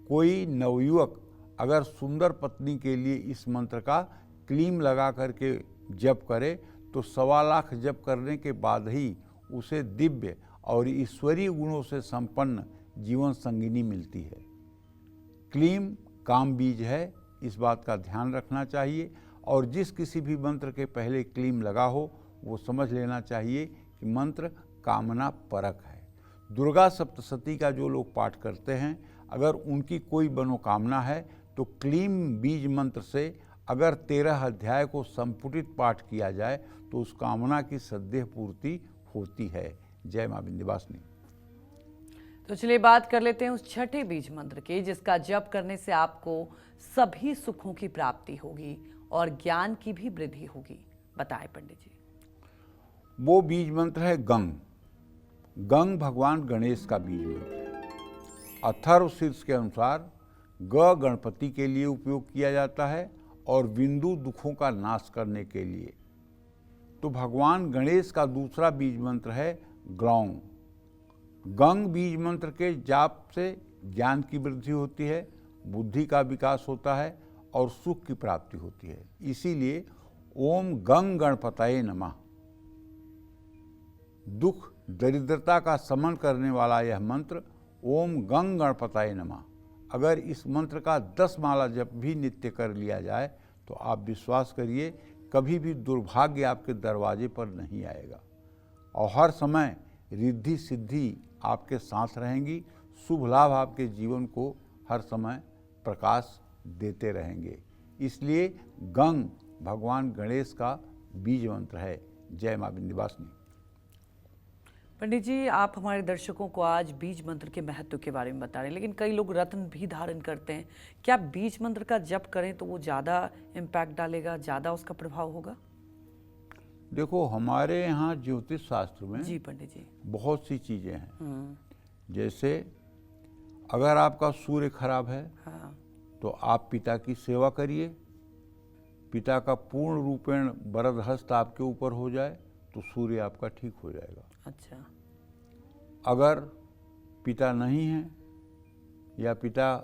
कोई नवयुवक अगर सुंदर पत्नी के लिए इस मंत्र का क्लीम लगा करके जप करे तो 1.25 लाख जप करने के बाद ही उसे दिव्य और ईश्वरीय गुणों से संपन्न जीवन संगिनी मिलती है। क्लीम काम बीज है, इस बात का ध्यान रखना चाहिए। और जिस किसी भी मंत्र के पहले क्लीम लगा हो वो समझ लेना चाहिए कि मंत्र कामना परक है। दुर्गा सप्तशती का जो लोग पाठ करते हैं, अगर उनकी कोई मनोकामना है तो क्लीम बीज मंत्र से अगर 13 अध्याय को संपुटित पाठ किया जाए तो उस कामना की सद्देह पूर्ति होती है। जय मां विंध्यवासिनी। तो चलिए बात कर लेते हैं उस छठे बीज मंत्र की, जिसका जप करने से आपको सभी सुखों की प्राप्ति होगी और ज्ञान की भी वृद्धि होगी। बताएं पंडित जी। वो बीज मंत्र है गंग। गंग भगवान गणेश का बीज मंत्र है। अथर्व शीर्ष के अनुसार ग गणपति के लिए उपयोग किया जाता है और बिंदु दुखों का नाश करने के लिए। तो भगवान गणेश का दूसरा बीज मंत्र है ग्लौंग। गंग बीज मंत्र के जाप से ज्ञान की वृद्धि होती है, बुद्धि का विकास होता है और सुख की प्राप्ति होती है। इसीलिए ओम गंग गणपतये नमः, दुख दरिद्रता का शमन करने वाला यह मंत्र ओम गंग गणपतये नमः, अगर इस मंत्र का 10 माला जप भी नित्य कर लिया जाए तो आप विश्वास करिए कभी भी दुर्भाग्य आपके दरवाजे पर नहीं आएगा और हर समय रिद्धि सिद्धि आपके साथ रहेंगी। शुभ लाभ आपके जीवन को हर समय प्रकाश देते रहेंगे। इसलिए गंग भगवान गणेश का बीज मंत्र है। जय मां विंध्यवासिनी। पंडित जी, आप हमारे दर्शकों को आज बीज मंत्र के महत्व के बारे में बता रहे हैं, लेकिन कई लोग रत्न भी धारण करते हैं। क्या बीज मंत्र का जप करें तो वो ज़्यादा इम्पैक्ट डालेगा, ज़्यादा उसका प्रभाव होगा? देखो, हमारे यहाँ ज्योतिष शास्त्र में जी पंडित जी बहुत सी चीज़ें हैं। जैसे अगर आपका सूर्य खराब है हाँ। तो आप पिता की सेवा करिए। पिता का पूर्ण रूपेण वरद हस्त आपके ऊपर हो जाए तो सूर्य आपका ठीक हो जाएगा। अच्छा। अगर पिता नहीं है या पिता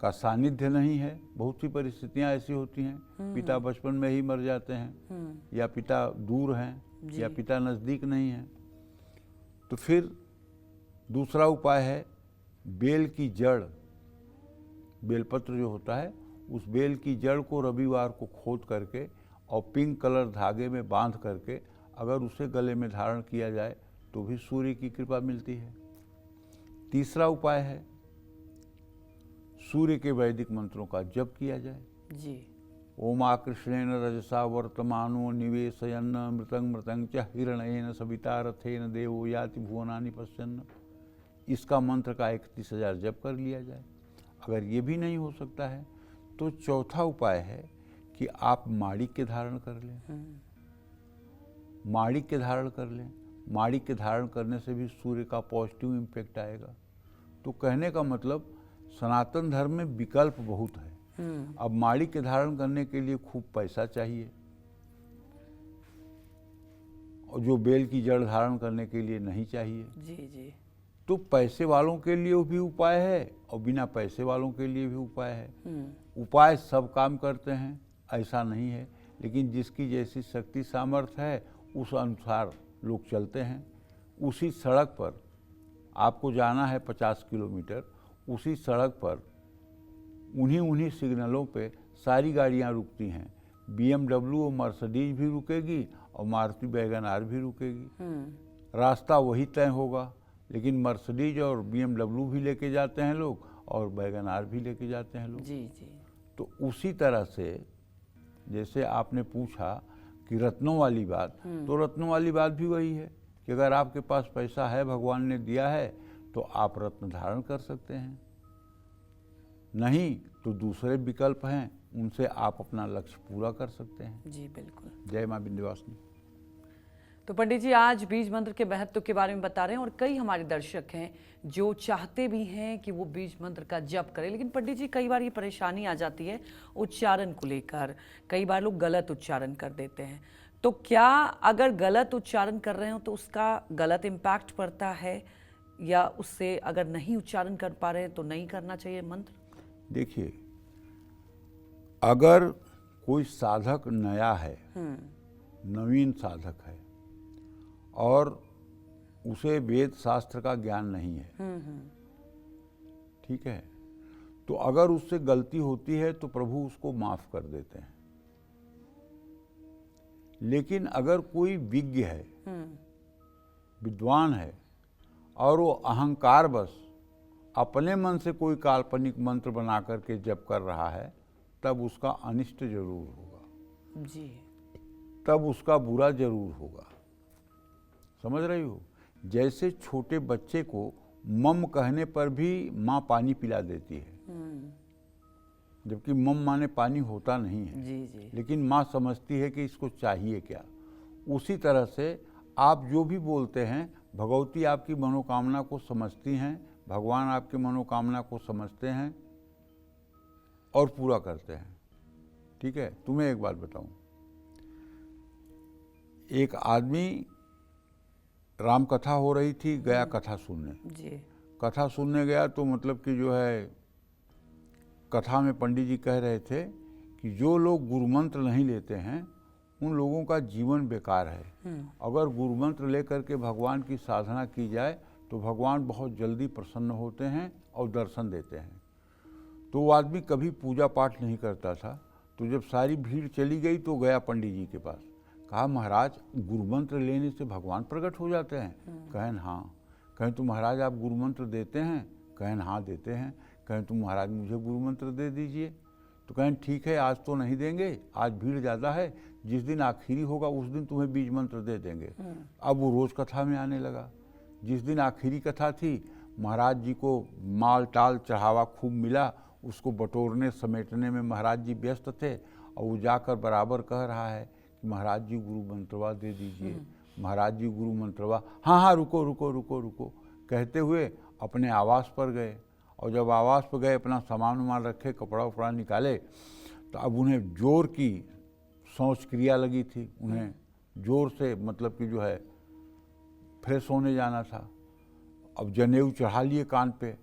का सानिध्य नहीं है, बहुत सी परिस्थितियां ऐसी होती हैं, पिता बचपन में ही मर जाते हैं या पिता दूर हैं या पिता नज़दीक नहीं है, तो फिर दूसरा उपाय है बेल की जड़, बेलपत्र जो होता है उस बेल की जड़ को रविवार को खोद करके और पिंक कलर धागे में बांध करके अगर उसे गले में धारण किया जाए तो भी सूर्य की कृपा मिलती है। तीसरा उपाय है सूर्य के वैदिक मंत्रों का जप किया जाए। जी। ओमा कृष्णेन रजसा वर्तमानो निवेशयन्न मृतंग मृतंग च हिरणेन सविता रथेन देवो याति भुवनानि पश्यन्न। इसका मंत्र का 31,000 जप कर लिया जाए। अगर ये भी नहीं हो सकता है तो चौथा उपाय है कि आप माणिक के धारण कर लें। माणिक के धारण कर लें। माणिक के धारण करने से भी सूर्य का पॉजिटिव इम्पैक्ट आएगा। तो कहने का मतलब सनातन धर्म में विकल्प बहुत है। अब माणिक के धारण करने के लिए खूब पैसा चाहिए, और जो बेल की जड़ धारण करने के लिए नहीं चाहिए। जी जी। तो पैसे वालों के लिए भी उपाय है और बिना पैसे वालों के लिए भी उपाय है। उपाय सब काम करते हैं ऐसा नहीं है, लेकिन जिसकी जैसी शक्ति सामर्थ्य है उस अनुसार लोग चलते हैं। उसी सड़क पर आपको जाना है 50 किलोमीटर, उसी सड़क पर उन्हीं सिग्नलों पे सारी गाड़ियां रुकती हैं। BMW और मर्सिडीज भी रुकेगी और मारुति वैगन आर भी रुकेगी। रास्ता वही तय होगा, लेकिन मर्सिडीज और BMW भी लेके जाते हैं लोग और वैगन आर भी लेके जाते हैं लोग। जी जी। तो उसी तरह से जैसे आपने पूछा कि रत्नों वाली बात, तो रत्नों वाली बात भी वही है कि अगर आपके पास पैसा है, भगवान ने दिया है, तो आप रत्न धारण कर सकते हैं। नहीं तो दूसरे विकल्प हैं, उनसे आप अपना लक्ष्य पूरा कर सकते हैं। जी बिल्कुल। जय मां विंध्यवासिनी। तो पंडित जी आज बीज मंत्र के महत्व के बारे में बता रहे हैं, और कई हमारे दर्शक हैं जो चाहते भी हैं कि वो बीज मंत्र का जप करें, लेकिन पंडित जी कई बार ये परेशानी आ जाती है उच्चारण को लेकर। कई बार लोग गलत उच्चारण कर देते हैं, तो क्या अगर गलत उच्चारण कर रहे हो तो उसका गलत इम्पैक्ट पड़ता है, या उससे अगर नहीं उच्चारण कर पा रहे हैं तो नहीं करना चाहिए मंत्र? देखिए, अगर कोई साधक नया है, नवीन साधक है और उसे वेद शास्त्र का ज्ञान नहीं है, ठीक है, तो अगर उससे गलती होती है तो प्रभु उसको माफ कर देते हैं। लेकिन अगर कोई विज्ञ है, विद्वान है, और वो अहंकार बस अपने मन से कोई काल्पनिक मंत्र बना करके जप कर रहा है, तब उसका अनिष्ट जरूर होगा जी, तब उसका बुरा जरूर होगा। समझ रही हो? जैसे छोटे बच्चे को मम कहने पर भी माँ पानी पिला देती है, जबकि मम माने पानी होता नहीं है। जी जी। लेकिन माँ समझती है कि इसको चाहिए क्या। उसी तरह से आप जो भी बोलते हैं, भगवती आपकी मनोकामना को समझती हैं, भगवान आपकी मनोकामना को समझते हैं और पूरा करते हैं। ठीक है? तुम्हें एक बात बताऊं, एक आदमी राम कथा हो रही थी, गया कथा सुनने। जी। कथा सुनने गया तो मतलब कि जो है, कथा में पंडित जी कह रहे थे कि जो लोग गुरु मंत्र नहीं लेते हैं उन लोगों का जीवन बेकार है। अगर गुरु मंत्र लेकर के भगवान की साधना की जाए तो भगवान बहुत जल्दी प्रसन्न होते हैं और दर्शन देते हैं। तो वो आदमी कभी पूजा पाठ नहीं करता था, तो जब सारी भीड़ चली गई तो गया पंडित जी के पास। कहा, महाराज गुरु मंत्र लेने से भगवान प्रकट हो जाते हैं? कहें हाँ। कहें तो महाराज आप गुरु मंत्र देते हैं? कहें हाँ देते हैं। कहें तो महाराज मुझे गुरु मंत्र दे दीजिए। तो कहें ठीक है, आज तो नहीं देंगे, आज भीड़ ज़्यादा है, जिस दिन आखिरी होगा उस दिन तुम्हें बीज मंत्र दे देंगे। अब वो रोज़ कथा में आने लगा। जिस दिन आखिरी कथा थी, महाराज जी को माल टाल चढ़ावा खूब मिला, उसको बटोरने समेटने में महाराज जी व्यस्त थे, और वो जाकर बराबर कह रहा है कि महाराज जी गुरु मंत्रवा दे दीजिए, महाराज जी गुरु मंत्रवा। हाँ हाँ रुको रुको रुको रुको कहते हुए अपने आवास पर गए, और जब आवास पर गए अपना सामान वामान रखे, कपड़ा उपड़ा निकाले, तो अब उन्हें जोर की शौच क्रिया लगी थी, उन्हें जोर से मतलब कि जो है फ्रेश होने जाना था। अब जनेऊ चढ़ा लिए कान पे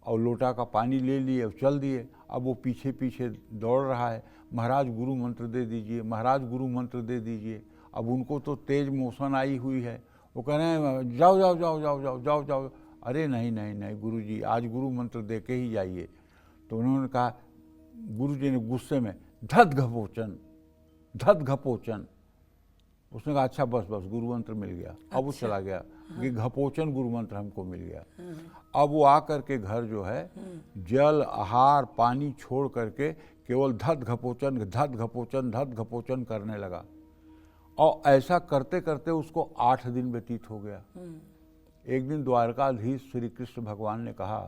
और लोटा का पानी ले लिए और चल दिए। अब वो पीछे पीछे दौड़ रहा है, महाराज गुरु मंत्र दे दीजिए, महाराज गुरु मंत्र दे दीजिए। अब उनको तो तेज मोशन आई हुई है, वो कह रहे हैं जाओ जाओ जाओ जाओ जाओ जाओ जाओ। अरे नहीं नहीं नहीं गुरुजी, आज गुरु मंत्र दे के ही जाइए। तो उन्होंने कहा, गुरुजी ने गुस्से में धत घपोचन धत घपोचन। उसने कहा अच्छा बस बस गुरु मंत्र मिल गया। अब वो चला गया कि घपोचन गुरु मंत्र हमको मिल गया। अब वो आकर के घर जो है जल आहार पानी छोड़ करके केवल धत घपोचन धत घपोचन धत घपोचन करने लगा, और ऐसा करते करते उसको 8 दिन व्यतीत हो गया। एक दिन द्वारकाधीश श्री कृष्ण भगवान ने कहा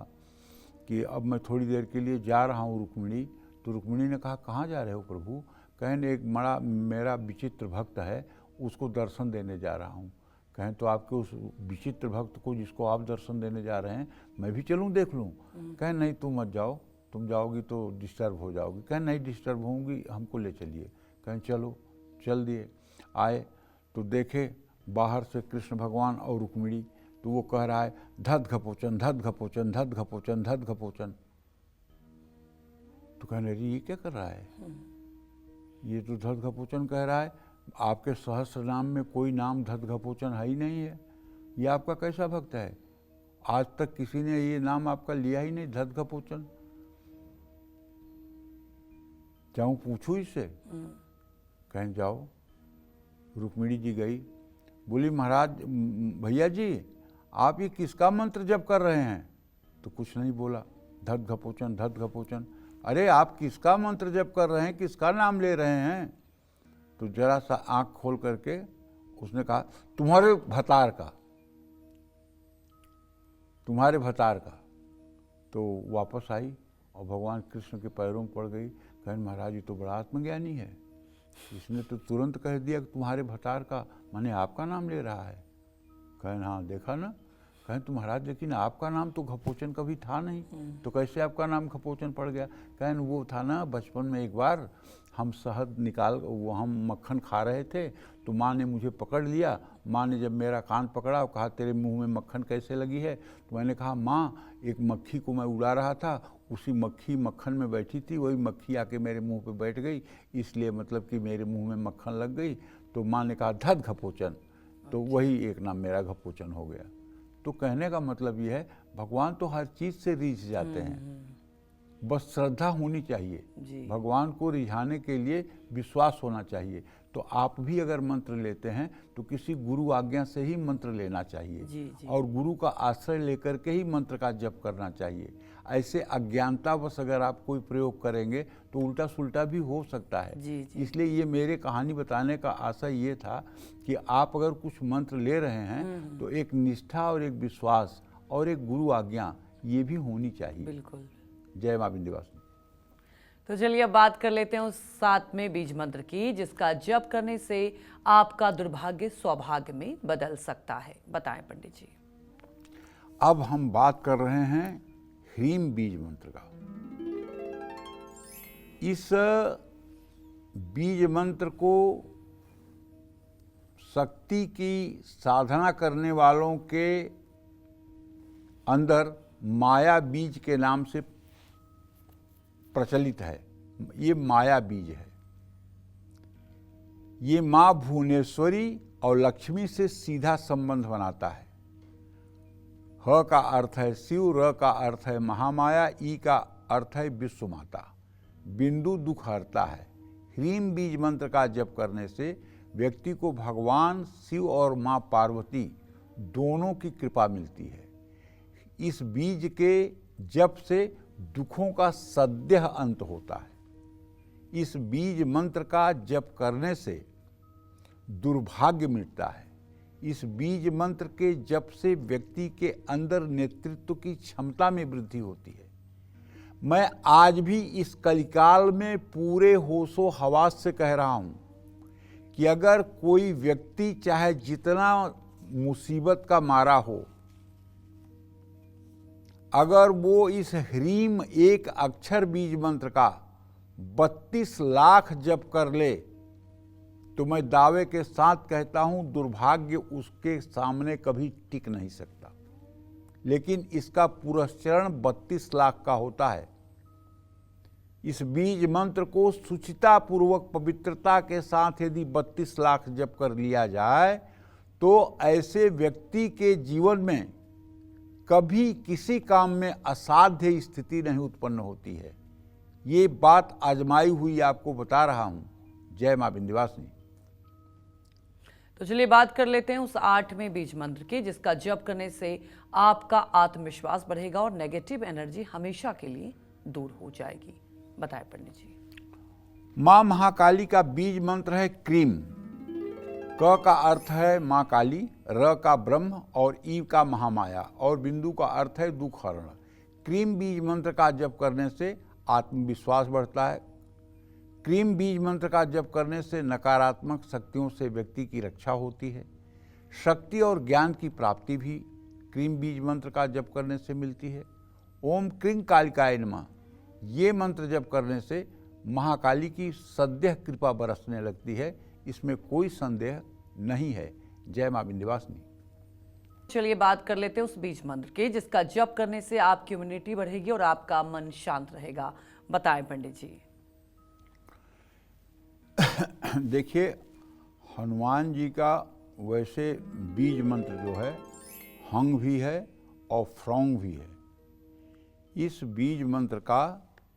कि अब मैं थोड़ी देर के लिए जा रहा हूँ रुक्मिणी। तो रुक्मिणी ने कहा, कहाँ जा रहे हो प्रभु? कहें, एक बड़ा मेरा विचित्र भक्त है, उसको दर्शन देने जा रहा हूँ। कहें, तो आपके उस विचित्र भक्त को जिसको आप दर्शन देने जा रहे हैं मैं भी चलूँ देख लूँ? कहें, नहीं तुम मत जाओ, तुम जाओगी तो डिस्टर्ब हो जाओगी। कहें, नहीं डिस्टर्ब होंगी, हमको ले चलिए। कहें, चलो। चल दिए। आए तो देखे बाहर से कृष्ण भगवान और रुक्मिणी, तो वो कह रहा है, धद घपोचन धद घपोचन धद घपोचन धद घपोचन। तो कहने, अरे ये क्या कर रहा है? ये तो धद घपोचन कह रहा है। आपके सहस्र नाम में कोई नाम धद घपोचन है ही नहीं है। ये आपका कैसा भक्त है? आज तक किसी ने ये नाम आपका लिया ही नहीं, धद घपोचन। जाऊं पूछूं इससे? कहें, जाओ। रुक्मिणी जी गई, बोली, महाराज भैया जी आप ये किसका मंत्र जप कर रहे हैं? तो कुछ नहीं बोला, धद घपोचन धद घपोचन। अरे आप किसका मंत्र जप कर रहे हैं, किसका नाम ले रहे हैं? तो जरा सा आंख खोल करके उसने कहा, तुम्हारे भतार का, तुम्हारे भतार का। तो वापस आई और भगवान कृष्ण के पैरों में पड़ गई। कहें, महाराज ये तो बड़ा आत्मज्ञानी है, इसने तो तुरंत कह दिया कि तुम्हारे भतार का, माने आपका नाम ले रहा है। कहें, हाँ देखा ना। कहें, तो महाराज लेकिन आपका नाम तो घपोचन कभी था नहीं, तो कैसे आपका नाम घपोचन पड़ गया? कहें, वो था ना बचपन में एक बार हम शहद निकाल, वो हम मक्खन खा रहे थे, तो माँ ने मुझे पकड़ लिया। माँ ने जब मेरा कान पकड़ा और कहा, तेरे मुंह में मक्खन कैसे लगी है? तो मैंने कहा, माँ एक मक्खी को मैं उड़ा रहा था, उसी मक्खी मक्खन में बैठी थी, वही मक्खी आके मेरे मुंह पे बैठ गई, इसलिए मतलब कि मेरे मुंह में मक्खन लग गई। तो माँ ने कहा, धद घपोचन। तो वही एक नाम मेरा घपोचन हो गया। तो कहने का मतलब ये है, भगवान तो हर चीज़ से रिझ जाते हैं, बस श्रद्धा होनी चाहिए। भगवान को रिझाने के लिए विश्वास होना चाहिए। तो आप भी अगर मंत्र लेते हैं तो किसी गुरु आज्ञा से ही मंत्र लेना चाहिए, और गुरु का आश्रय लेकर के ही मंत्र का जप करना चाहिए। ऐसे अज्ञानतावश अगर आप कोई प्रयोग करेंगे तो उल्टा सुल्टा भी हो सकता है। इसलिए ये मेरे कहानी बताने का आशय ये था कि आप अगर कुछ मंत्र ले रहे हैं तो एक निष्ठा और एक विश्वास और एक गुरु आज्ञा ये भी होनी चाहिए। बिल्कुल। जय मां विंध्यवासिनी। तो चलिए अब बात कर लेते हैं उस 7वें बीज मंत्र की, जिसका जप करने से आपका दुर्भाग्य सौभाग्य में बदल सकता है। बताएं पंडित जी। अब हम बात कर रहे हैं ह्रीम बीज मंत्र का। इस बीज मंत्र को शक्ति की साधना करने वालों के अंदर माया बीज के नाम से प्रचलित है। ये माया बीज है। ये माँ भुवनेश्वरी और लक्ष्मी से सीधा संबंध बनाता है। ह का अर्थ है शिव, र का अर्थ है महामाया, ई का अर्थ है विश्व माता। बिंदु दुख हरता है। ह्रीम बीज मंत्र का जप करने से व्यक्ति को भगवान शिव और माँ पार्वती दोनों की कृपा मिलती है। इस बीज के जप से दुखों का सद्यः अंत होता है। इस बीज मंत्र का जप करने से दुर्भाग्य मिटता है। इस बीज मंत्र के जप से व्यक्ति के अंदर नेतृत्व की क्षमता में वृद्धि होती है। मैं आज भी इस कलिकाल में पूरे होशो हवास से कह रहा हूं कि अगर कोई व्यक्ति चाहे जितना मुसीबत का मारा हो, अगर वो इस ह्रीम एक अक्षर बीज मंत्र का 32 लाख जप कर ले तो मैं दावे के साथ कहता हूं दुर्भाग्य उसके सामने कभी टिक नहीं सकता। लेकिन इसका पुरस्चरण 32 लाख का होता है। इस बीज मंत्र को सुचिता पूर्वक पवित्रता के साथ यदि 32 लाख जप कर लिया जाए तो ऐसे व्यक्ति के जीवन में कभी किसी काम में असाध्य स्थिति नहीं उत्पन्न होती है। ये बात आजमाई हुई आपको बता रहा हूं। जय मां विंध्यवासिनी। तो चलिए बात कर लेते हैं उस 8वें बीज मंत्र की, जिसका जप करने से आपका आत्मविश्वास बढ़ेगा और नेगेटिव एनर्जी हमेशा के लिए दूर हो जाएगी। बताएं पंडित जी। मां महाकाली का बीज मंत्र है क्रीम। क का अर्थ है माँ काली, र का ब्रह्म और ई का महामाया और बिंदु का अर्थ है दुख हरण। क्रीम बीज मंत्र का जप करने से आत्मविश्वास बढ़ता है। क्रीम बीज मंत्र का जप करने से नकारात्मक शक्तियों से व्यक्ति की रक्षा होती है। शक्ति और ज्ञान की प्राप्ति भी क्रीम बीज मंत्र का जप करने से मिलती है। ओम क्रीं कालिकाय नमः ये मंत्र जप करने से महाकाली की सद्यः कृपा बरसने लगती है, इसमें कोई संदेह नहीं है। जय मां विंध्यवासिनी। चलिए बात कर लेते हैं उस बीज मंत्र की जिसका जप करने से आपकी इम्यूनिटी बढ़ेगी और आपका मन शांत रहेगा। बताएं पंडित जी। देखिए, हनुमान जी का वैसे बीज मंत्र जो है हंग भी है और फ्रौंग भी है। इस बीज मंत्र का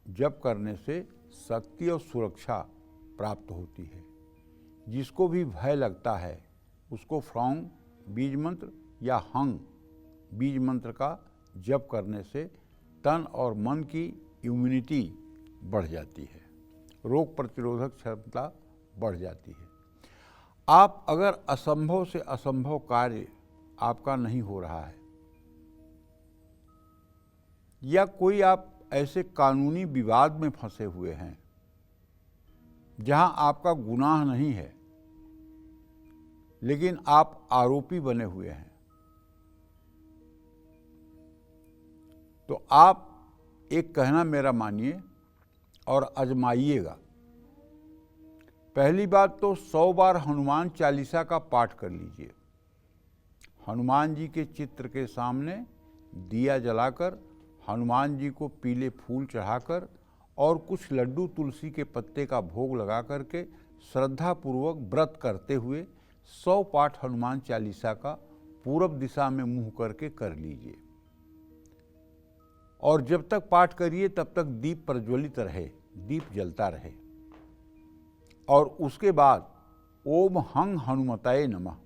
जप करने से शक्ति और सुरक्षा प्राप्त होती है। जिसको भी भय लगता है उसको फ्रौंग बीज मंत्र या हंग बीज मंत्र का जप करने से तन और मन की इम्यूनिटी बढ़ जाती है, रोग प्रतिरोधक क्षमता बढ़ जाती है। आप अगर असंभव से असंभव कार्य आपका नहीं हो रहा है या कोई आप ऐसे कानूनी विवाद में फंसे हुए हैं जहां आपका गुनाह नहीं है लेकिन आप आरोपी बने हुए हैं, तो आप एक कहना मेरा मानिए और आजमाइएगा। पहली बात तो 100 बार हनुमान चालीसा का पाठ कर लीजिए। हनुमान जी के चित्र के सामने दिया जलाकर, हनुमान जी को पीले फूल चढ़ाकर और कुछ लड्डू तुलसी के पत्ते का भोग लगा करके श्रद्धापूर्वक व्रत करते हुए 100 पाठ हनुमान चालीसा का पूरब दिशा में मुंह करके कर लीजिए। और जब तक पाठ करिए तब तक दीप प्रज्वलित रहे, दीप जलता रहे। और उसके बाद ओम हंग हनुमताय नमः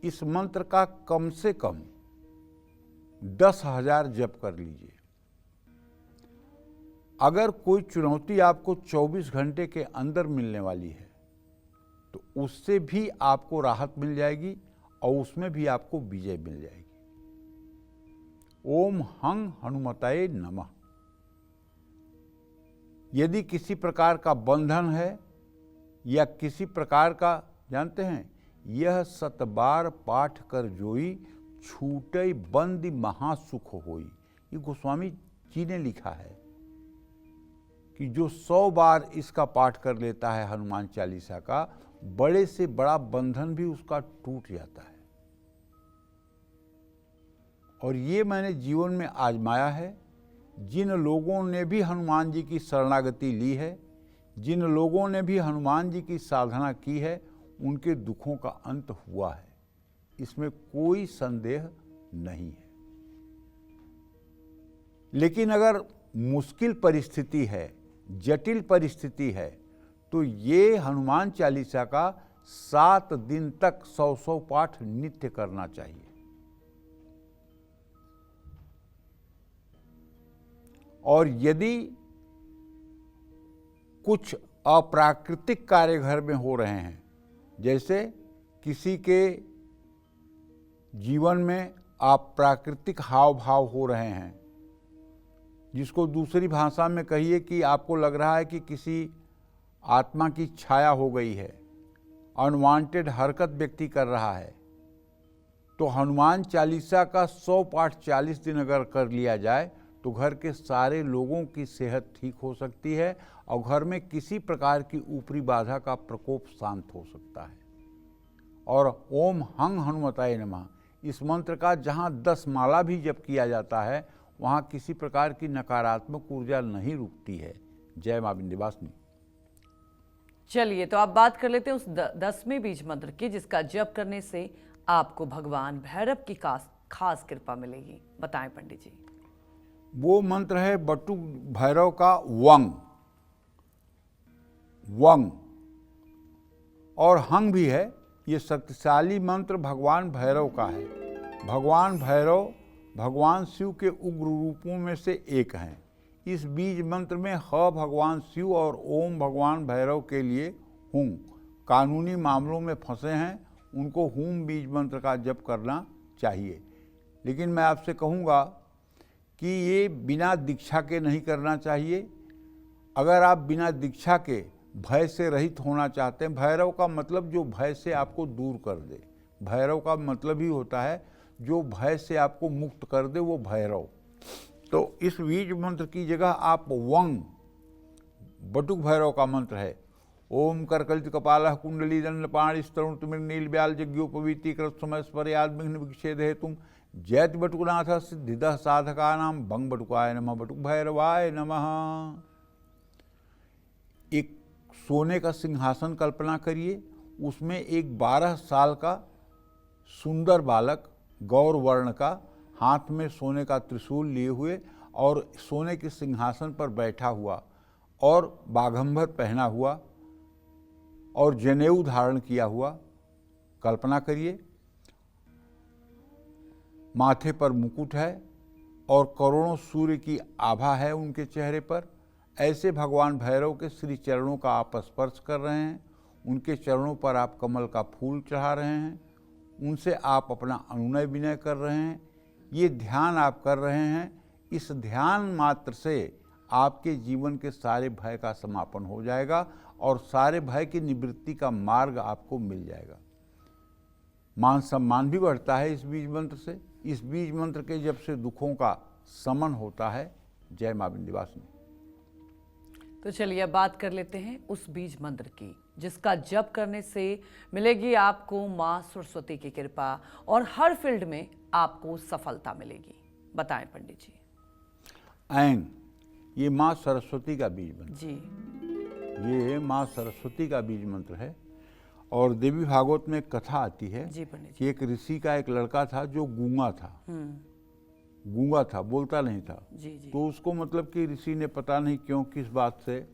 इस मंत्र का कम से कम 10,000 जप कर लीजिए। अगर कोई चुनौती आपको 24 घंटे के अंदर मिलने वाली है तो उससे भी आपको राहत मिल जाएगी और उसमें भी आपको विजय मिल जाएगी। ओम हंग हनुमताय नमः। यदि किसी प्रकार का बंधन है या किसी प्रकार का, जानते हैं, यह 7 बार पाठ कर जोई छूटई बंदी महासुख होई, ये गोस्वामी जी ने लिखा है कि जो 100 बार इसका पाठ कर लेता है हनुमान चालीसा का, बड़े से बड़ा बंधन भी उसका टूट जाता है। और ये मैंने जीवन में आजमाया है। जिन लोगों ने भी हनुमान जी की शरणागति ली है, जिन लोगों ने भी हनुमान जी की साधना की है, उनके दुखों का अंत हुआ है, इसमें कोई संदेह नहीं है। लेकिन अगर मुश्किल परिस्थिति है, जटिल परिस्थिति है, तो ये हनुमान चालीसा का 7 दिन तक 100 पाठ नित्य करना चाहिए। और यदि कुछ अप्राकृतिक कार्य घर में हो रहे हैं, जैसे किसी के जीवन में अप्राकृतिक हाव भाव हो रहे हैं, जिसको दूसरी भाषा में कहिए कि आपको लग रहा है कि किसी आत्मा की छाया हो गई है, अनवांटेड हरकत व्यक्ति कर रहा है, तो हनुमान चालीसा का 100 पाठ 40 दिन अगर कर लिया जाए तो घर के सारे लोगों की सेहत ठीक हो सकती है और घर में किसी प्रकार की ऊपरी बाधा का प्रकोप शांत हो सकता है। और ओम हंग हनुमताय नमः इस मंत्र का जहाँ 10 माला भी जप किया जाता है, वहाँ किसी प्रकार की नकारात्मक ऊर्जा नहीं रुकती है। जय मां विंध्यवासिनी। चलिए तो आप बात कर लेते हैं उस 10वें बीज मंत्र की जिसका जप करने से आपको भगवान भैरव की खास कृपा मिलेगी। बताएं पंडित जी। वो मंत्र है बटुक भैरव का वंग, वंग और हंग भी है। ये शक्तिशाली मंत्र भगवान भैरव का है। भगवान भैरव भगवान शिव के उग्र रूपों में से एक हैं। इस बीज मंत्र में ह भगवान शिव और ओम भगवान भैरव के लिए हुं कानूनी मामलों में फंसे हैं उनको होम बीज मंत्र का जप करना चाहिए। लेकिन मैं आपसे कहूँगा कि ये बिना दीक्षा के नहीं करना चाहिए। अगर आप बिना दीक्षा के भय से रहित होना चाहते हैं, भैरव का मतलब जो भय से आपको दूर कर दे, भैरव का मतलब ही होता है जो भय से आपको मुक्त कर दे, वो भैरव। तो इस बीज मंत्र की जगह आप वंग बटुक भैरव का मंत्र है, ओम करकलित कपाल कुंडली दंड पाणी स्तरुण तुमिर नील ब्याल यज्ञोपवीति कृत समय स्पर्याद विघ्न विक्षेद हेतुम जयति बटुकनाथ सिद्धिदः साधका नाम भंग बटुकाय नमः बटुक भैरवाय नमः। एक सोने का सिंहासन कल्पना करिए, उसमें एक 12 साल का सुंदर बालक गौर वर्ण का हाथ में सोने का त्रिशूल लिए हुए और सोने के सिंहासन पर बैठा हुआ और बाघंबर पहना हुआ और जनेऊ धारण किया हुआ कल्पना करिए। माथे पर मुकुट है और करोड़ों सूर्य की आभा है उनके चेहरे पर। ऐसे भगवान भैरव के श्री चरणों का आप स्पर्श कर रहे हैं, उनके चरणों पर आप कमल का फूल चढ़ा रहे हैं, उनसे आप अपना अनुनय विनय कर रहे हैं, ये ध्यान आप कर रहे हैं। इस ध्यान मात्र से आपके जीवन के सारे भय का समापन हो जाएगा और सारे भय की निवृत्ति का मार्ग आपको मिल जाएगा। मान सम्मान भी बढ़ता है इस बीज मंत्र से। इस बीज मंत्र के जब से दुखों का शमन होता है। जय मां विंध्यवासिनी। तो चलिए अब बात कर लेते हैं उस बीज मंत्र की जिसका जप करने से मिलेगी आपको मां सरस्वती की कृपा और हर फील्ड में आपको सफलता मिलेगी। बताएं पंडित जी। ऐंग, ये मां सरस्वती का बीज मंत्र जी, ये मां सरस्वती का बीज मंत्र है। और देवी भागवत में एक कथा आती है जी पंडित कि एक ऋषि का एक लड़का था जो गूंगा था। गूंगा था, बोलता नहीं था। जी जी। तो उसको मतलब कि ऋषि ने पता नहीं क्यों किस बात से,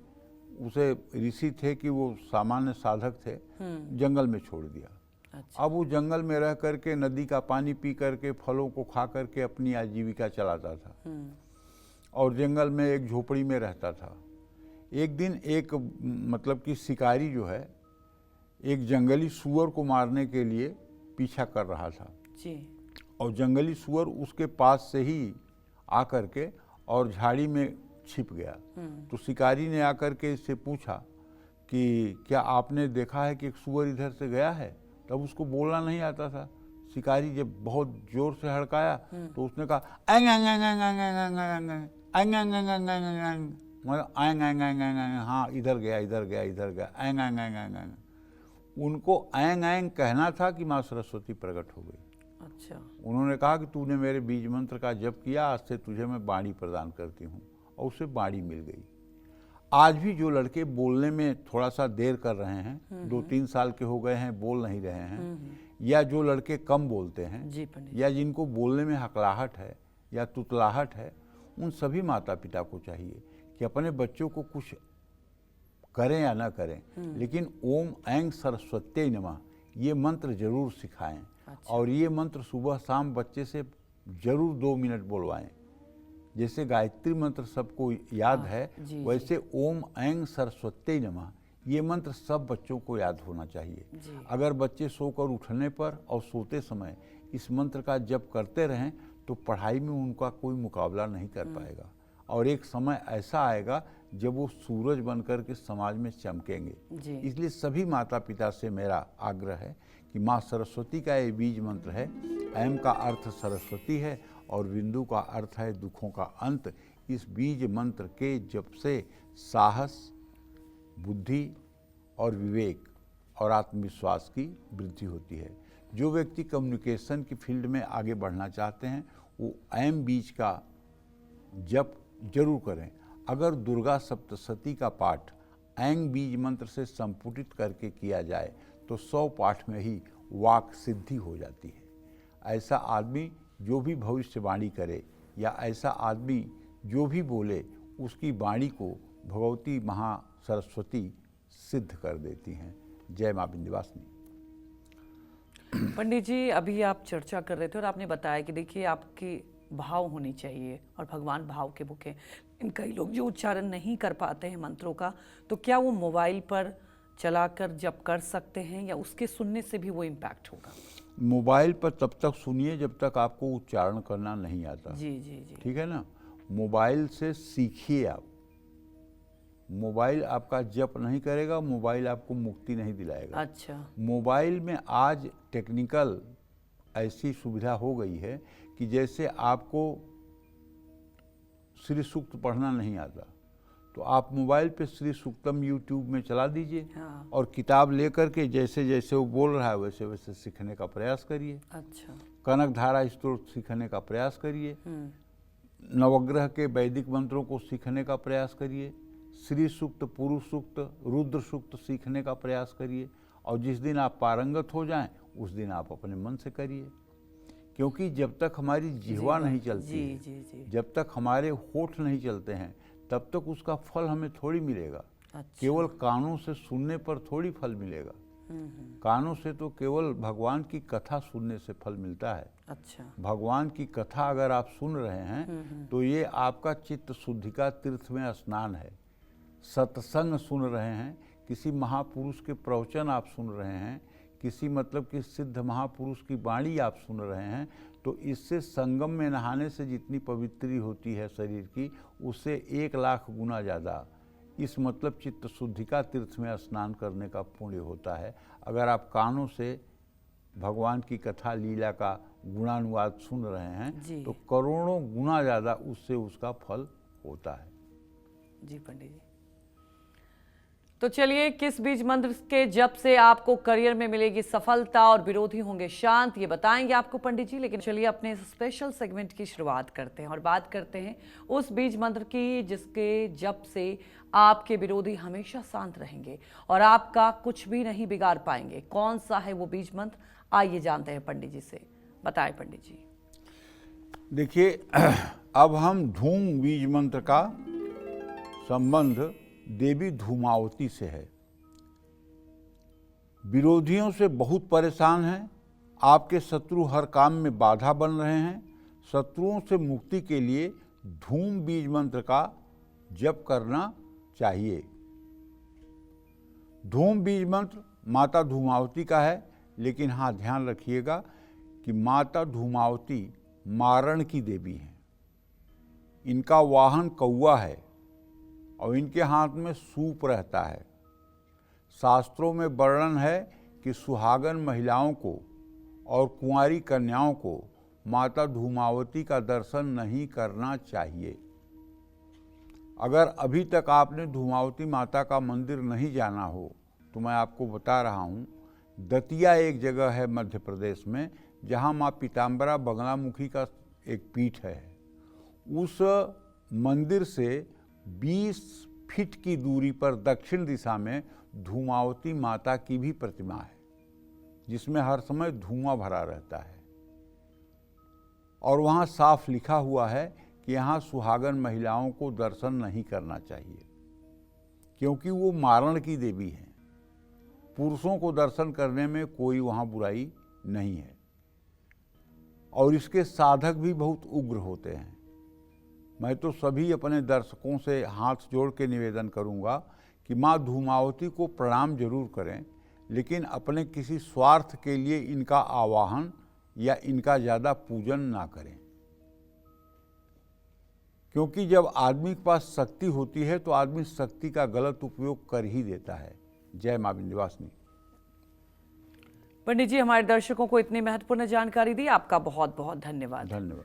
उसे ऋषि थे कि वो सामान्य साधक थे, जंगल में छोड़ दिया। अच्छा। अब वो जंगल में रह करके नदी का पानी पी करके फलों को खा करके अपनी आजीविका चलाता था और जंगल में एक झोपड़ी में रहता था। एक दिन एक मतलब कि शिकारी जो है एक जंगली सूअर को मारने के लिए पीछा कर रहा था जी। और जंगली सूअर उसके पास से ही आकर के और झाड़ी में छिप गया। तो शिकारी ने आकर के इससे पूछा कि क्या आपने देखा है कि एक सूअर इधर से गया है? तब उसको बोलना नहीं आता था। शिकारी जब बहुत जोर से हड़काया तो उसने कहा एंग एंग एंग एंग एंग एंग एंग एंग एंग एंग एंग एंग एंग एंग, मतलब एंग एंग एंग एंग एंग, हाँ इधर गया इधर गया इधर गया, एंग एंग एंग एंग एंग। उनको एंग एंग कहना था कि माँ सरस्वती प्रकट हो गई। अच्छा। उन्होंने कहा कि तूने मेरे बीज मंत्र का जप किया, आज से तुझे मैं बाणी प्रदान करती हूँ, और उसे बाणी मिल गई। आज भी जो लड़के बोलने में थोड़ा सा देर कर रहे हैं, 2-3 साल के हो गए हैं बोल नहीं रहे हैं, या जो लड़के कम बोलते हैं जी पंडित। या जिनको बोलने में हकलाहट है या तुतलाहट है, उन सभी माता पिता को चाहिए कि अपने बच्चों को कुछ करें या ना करें, लेकिन ओम ऐं सरस्वत्यै नमः ये मंत्र जरूर सिखाएं। अच्छा। और ये मंत्र सुबह शाम बच्चे से जरूर 2 मिनट बोलवाएं। जैसे गायत्री मंत्र सबको याद है, जी, वैसे ओम ऐं सरस्वत्यै नमः ये मंत्र सब बच्चों को याद होना चाहिए। जी। अगर बच्चे सोकर उठने पर और सोते समय इस मंत्र का जप करते रहें तो पढ़ाई में उनका कोई मुकाबला नहीं कर पाएगा, और एक समय ऐसा आएगा जब वो सूरज बनकर के समाज में चमकेंगे। जी। इसलिए सभी माता पिता से मेरा आग्रह है कि माँ सरस्वती का ये बीज मंत्र है। ऐम का अर्थ सरस्वती है और बिंदु का अर्थ है दुखों का अंत। इस बीज मंत्र के जप से साहस, बुद्धि और विवेक और आत्मविश्वास की वृद्धि होती है। जो व्यक्ति कम्युनिकेशन की फील्ड में आगे बढ़ना चाहते हैं वो ऐम बीज का जप जरूर करें। अगर दुर्गा सप्तशती का पाठ ऐंग बीज मंत्र से संपुटित करके किया जाए तो 100 पाठ में ही वाक सिद्धि हो जाती है। ऐसा आदमी जो भी भविष्यवाणी करे या ऐसा आदमी जो भी बोले, उसकी वाणी को भगवती महा सरस्वती सिद्ध कर देती हैं। जय मां विंध्यवासिनी। पंडित जी, अभी आप चर्चा कर रहे थे और आपने बताया कि देखिए आपकी भाव होनी चाहिए और भगवान भाव के भूखे। इन कई लोग जो उच्चारण नहीं कर पाते हैं मंत्रों का, तो क्या वो मोबाइल पर चलाकर जब कर सकते हैं या उसके सुनने से भी वो इम्पैक्ट होगा? मोबाइल पर तब तक सुनिए जब तक आपको उच्चारण करना नहीं आता। जी जी जी। ठीक है ना। मोबाइल से सीखिए आप। मोबाइल आपका जप नहीं करेगा, मोबाइल आपको मुक्ति नहीं दिलाएगा। अच्छा। मोबाइल में आज टेक्निकल ऐसी सुविधा हो गई है कि जैसे आपको श्री सूक्त पढ़ना नहीं आता तो आप मोबाइल पे श्री सूक्तम यूट्यूब में चला दीजिए। हाँ। और किताब लेकर के जैसे जैसे वो बोल रहा है वैसे वैसे सीखने का प्रयास करिए। अच्छा। कनक धारा स्तोत्र सीखने का प्रयास करिए। नवग्रह के वैदिक मंत्रों को सीखने का प्रयास करिए। श्री सूक्त, पुरुष सूक्त, रुद्र सूक्त सीखने का प्रयास करिए। और जिस दिन आप पारंगत हो जाएं उस दिन आप अपने मन से करिए। क्योंकि जब तक हमारी जिह्वा नहीं चलती है, जब तक हमारे होठ नहीं चलते हैं, तब तक उसका फल हमें थोड़ी मिलेगा। अच्छा। केवल कानों से सुनने पर थोड़ी फल मिलेगा। कानों से तो केवल भगवान की कथा सुनने से फल मिलता है। अच्छा। भगवान की कथा अगर आप सुन रहे हैं तो ये आपका चित्त शुद्धि का तीर्थ में स्नान है। सत्संग सुन रहे हैं, किसी महापुरुष के प्रवचन आप सुन रहे हैं, किसी मतलब कि सिद्ध महापुरुष की वाणी आप सुन रहे हैं, तो इससे संगम में नहाने से जितनी पवित्री होती है शरीर की, उससे 1,00,000 गुना ज़्यादा इस मतलब चित्त शुद्धि का तीर्थ में स्नान करने का पुण्य होता है। अगर आप कानों से भगवान की कथा लीला का गुणानुवाद सुन रहे हैं तो करोड़ों गुना ज़्यादा उससे उसका फल होता है। जी पंडित जी। तो चलिए, किस बीज मंत्र के जप से आपको करियर में मिलेगी सफलता और विरोधी होंगे शांत, ये बताएंगे आपको पंडित जी। लेकिन चलिए अपने इस स्पेशल सेगमेंट की शुरुआत करते हैं और बात करते हैं उस बीज मंत्र की जिसके जप से आपके विरोधी हमेशा शांत रहेंगे और आपका कुछ भी नहीं बिगाड़ पाएंगे। कौन सा है वो बीज मंत्र, आइए जानते हैं पंडित जी से। बताएं पंडित जी। देखिए, अब हम धूम बीज मंत्र का संबंध देवी धूमावती से है। विरोधियों से बहुत परेशान हैं, आपके शत्रु हर काम में बाधा बन रहे हैं। शत्रुओं से मुक्ति के लिए धूम बीज मंत्र का जप करना चाहिए। धूम बीज मंत्र माता धूमावती का है, लेकिन हाँ ध्यान रखिएगा कि माता धूमावती मारण की देवी हैं। इनका वाहन कौवा है और इनके हाथ में सूप रहता है। शास्त्रों में वर्णन है कि सुहागन महिलाओं को और कुंवारी कन्याओं को माता धूमावती का दर्शन नहीं करना चाहिए। अगर अभी तक आपने धूमावती माता का मंदिर नहीं जाना हो तो मैं आपको बता रहा हूँ, दतिया एक जगह है मध्य प्रदेश में जहाँ माँ पीताम्बरा बगलामुखी का एक पीठ है। उस मंदिर से 20 फीट की दूरी पर दक्षिण दिशा में धूमावती माता की भी प्रतिमा है, जिसमें हर समय धुआं भरा रहता है। और वहाँ साफ लिखा हुआ है कि यहाँ सुहागन महिलाओं को दर्शन नहीं करना चाहिए, क्योंकि वो मारण की देवी हैं। पुरुषों को दर्शन करने में कोई वहाँ बुराई नहीं है और इसके साधक भी बहुत उग्र होते हैं। मैं तो सभी अपने दर्शकों से हाथ जोड़ के निवेदन करूंगा कि माँ धूमावती को प्रणाम जरूर करें, लेकिन अपने किसी स्वार्थ के लिए इनका आवाहन या इनका ज़्यादा पूजन ना करें। क्योंकि जब आदमी के पास शक्ति होती है तो आदमी शक्ति का गलत उपयोग कर ही देता है। जय माँ विंध्यवासिनी। पंडित जी, हमारे दर्शकों को इतनी महत्वपूर्ण जानकारी दी, आपका बहुत बहुत धन्यवाद। धन्यवाद।